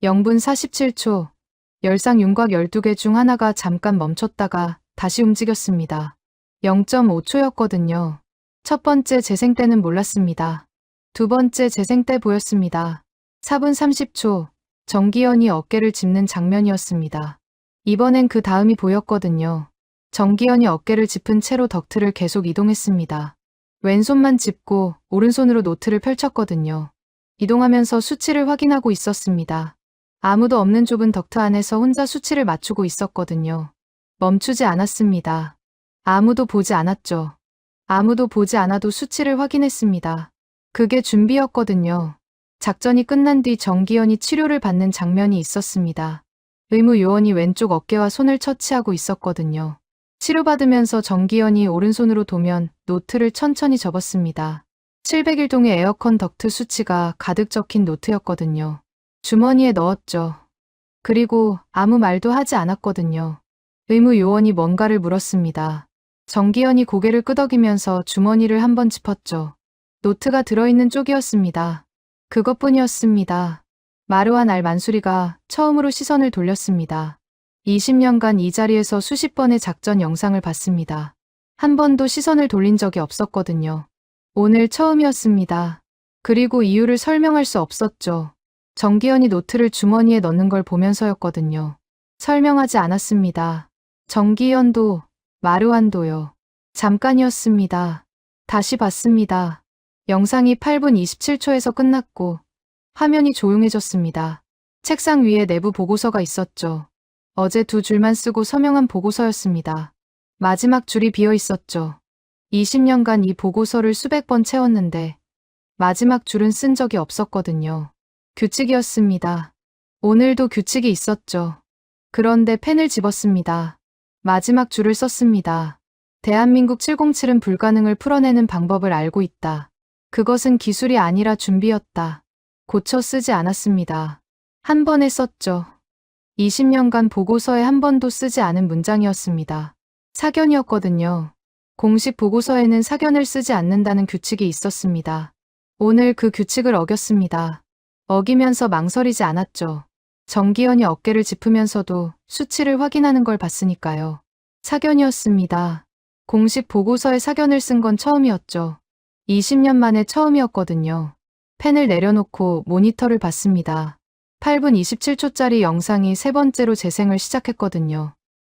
0분 47초 열상 윤곽 12개 중 하나가 잠깐 멈췄다가 다시 움직였습니다. 0.5초였거든요. 첫 번째 재생 때는 몰랐습니다. 두 번째 재생 때 보였습니다. 4분 30초 정기현이 어깨를 짚는 장면이었습니다. 이번엔 그 다음이 보였거든요. 정기현이 어깨를 짚은 채로 덕트를 계속 이동했습니다. 왼손만 짚고 오른손으로 노트를 펼쳤거든요. 이동하면서 수치를 확인하고 있었습니다. 아무도 없는 좁은 덕트 안에서 혼자 수치를 맞추고 있었거든요. 멈추지 않았습니다. 아무도 보지 않았죠. 아무도 보지 않아도 수치를 확인했습니다. 그게 준비였거든요. 작전이 끝난 뒤 정기현이 치료를 받는 장면이 있었습니다. 의무 요원이 왼쪽 어깨와 손을 처치하고 있었거든요. 치료받으면서 정기현이 오른손으로 도면 노트를 천천히 접었습니다. 701동의 에어컨 덕트 수치가 가득 적힌 노트였거든요. 주머니에 넣었죠. 그리고 아무 말도 하지 않았거든요. 의무 요원이 뭔가를 물었습니다. 정기현이 고개를 끄덕이면서 주머니를 한번 짚었죠. 노트가 들어있는 쪽이었습니다. 그것뿐이었습니다. 마루한 알 만수리가 처음으로 시선을 돌렸습니다. 20년간 이 자리에서 수십 번의 작전 영상을 봤습니다. 한 번도 시선을 돌린 적이 없었거든요. 오늘 처음이었습니다. 그리고 이유를 설명할 수 없었죠. 정기현이 노트를 주머니에 넣는 걸 보면서였거든요. 설명하지 않았습니다. 정기현도 마루한도요. 잠깐이었습니다. 다시 봤습니다. 영상이 8분 27초에서 끝났고 화면이 조용해졌습니다. 책상 위에 내부 보고서가 있었죠. 어제 2줄만 쓰고 서명한 보고서였습니다. 마지막 줄이 비어 있었죠. 20년간 이 보고서를 수백 번 채웠는데 마지막 줄은 쓴 적이 없었거든요. 규칙이었습니다. 오늘도 규칙이 있었죠. 그런데 펜을 집었습니다. 마지막 줄을 썼습니다. 대한민국 707은 불가능을 풀어내는 방법을 알고 있다. 그것은 기술이 아니라 준비였다. 고쳐 쓰지 않았습니다. 한 번에 썼죠. 20년간 보고서에 한 번도 쓰지 않은 문장이었습니다. 사견이었거든요. 공식 보고서에는 사견을 쓰지 않는다는 규칙이 있었습니다. 오늘 그 규칙을 어겼습니다. 어기면서 망설이지 않았죠. 정기현이 어깨를 짚으면서도 수치를 확인하는 걸 봤으니까요. 사견이었습니다. 공식 보고서에 사견을 쓴 건 처음이었죠. 20년 만에 처음이었거든요. 펜을 내려놓고 모니터를 봤습니다. 8분 27초짜리 영상이 세 번째로 재생을 시작했거든요.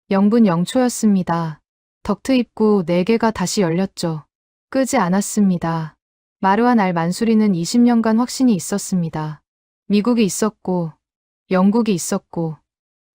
0분 0초였습니다. 덕트 입구 4개가 다시 열렸죠. 끄지 않았습니다. 마루한 알 만수리는 20년간 확신이 있었습니다. 미국이 있었고 영국이 있었고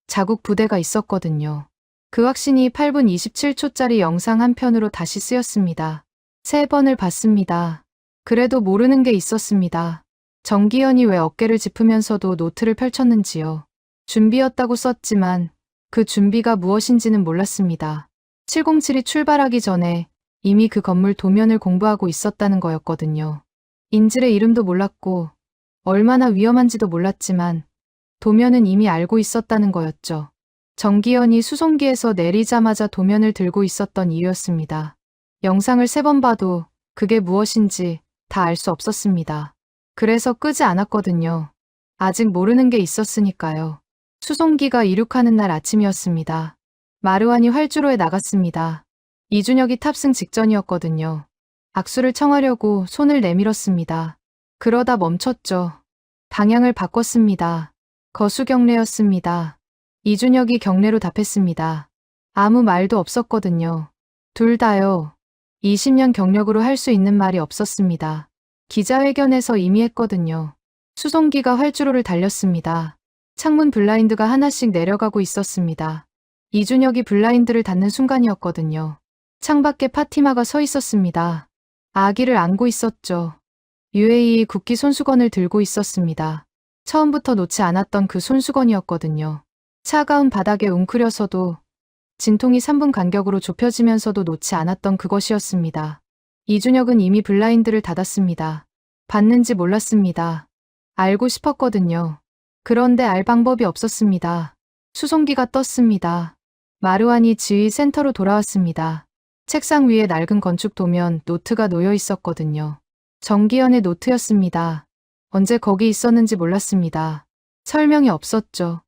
자국 부대가 있었거든요. 그 확신이 8분 27초짜리 영상 한 편으로 다시 쓰였습니다. 3번을 봤습니다. 그래도 모르는 게 있었습니다. 정기현이 왜 어깨를 짚으면서도 노트를 펼쳤는지요. 준비였다고 썼지만 그 준비가 무엇인지는 몰랐습니다. 707이 출발하기 전에 이미 그 건물 도면을 공부하고 있었다는 거였거든요. 인질의 이름도 몰랐고 얼마나 위험한지도 몰랐지만 도면은 이미 알고 있었다는 거였죠. 정기현이 수송기에서 내리자마자 도면을 들고 있었던 이유였습니다. 영상을 3번 봐도 그게 무엇인지 다 알 수 없었습니다. 그래서 끄지 않았거든요. 아직 모르는 게 있었으니까요. 수송기가 이륙하는 날 아침이었습니다. 마르완이 활주로에 나갔습니다. 이준혁이 탑승 직전이었거든요. 악수를 청하려고 손을 내밀었습니다. 그러다 멈췄죠. 방향을 바꿨습니다. 거수경례였습니다. 이준혁이 경례로 답했습니다. 아무 말도 없었거든요. 둘 다요. 20년 경력으로 할 수 있는 말이 없었습니다. 기자회견에서 이미 했거든요. 수송기가 활주로를 달렸습니다. 창문 블라인드가 하나씩 내려가고 있었습니다. 이준혁이 블라인드를 닫는 순간이었거든요. 창밖에 파티마가 서 있었습니다. 아기를 안고 있었죠. UAE 국기 손수건을 들고 있었습니다. 처음부터 놓지 않았던 그 손수건이었거든요. 차가운 바닥에 웅크려서도 진통이 3분 간격으로 좁혀지면서도 놓지 않았던 그것이었습니다. 이준혁은 이미 블라인드를 닫았습니다. 봤는지 몰랐습니다. 알고 싶었거든요. 그런데 알 방법이 없었습니다. 수송기가 떴습니다. 마르완이 지휘 센터로 돌아왔습니다. 책상 위에 낡은 건축 도면 노트가 놓여 있었거든요. 정기현의 노트였습니다. 언제 거기 있었는지 몰랐습니다. 설명이 없었죠.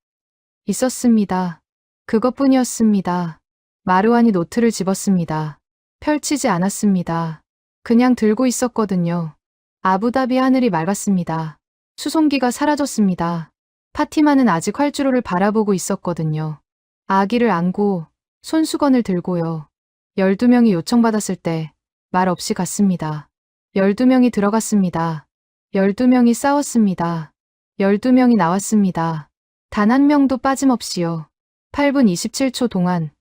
있었습니다. 그것뿐이었습니다. 마르완이 노트를 집었습니다. 펼치지 않았습니다. 그냥 들고 있었거든요. 아부다비 하늘이 맑았습니다. 수송기가 사라졌습니다. 파티마는 아직 활주로를 바라보고 있었거든요. 아기를 안고 손수건을 들고요. 12명이 요청받았을 때 말 없이 갔습니다. 12명이 들어갔습니다. 12명이 싸웠습니다. 12명이 나왔습니다. 단 한 명도 빠짐없이요. 8분 27초 동안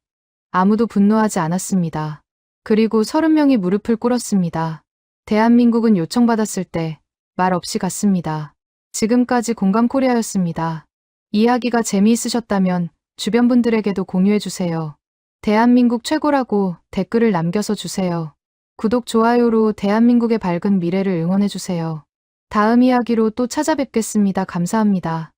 아무도 분노하지 않았습니다. 그리고 30명이 무릎을 꿇었습니다. 대한민국은 요청받았을 때 말 없이 갔습니다. 지금까지 공감 코리아였습니다. 이야기가 재미있으셨다면 주변 분들에게도 공유해주세요. 대한민국 최고라고 댓글을 남겨서 주세요. 구독, 좋아요로 대한민국의 밝은 미래를 응원해주세요. 다음 이야기로 또 찾아뵙겠습니다. 감사합니다.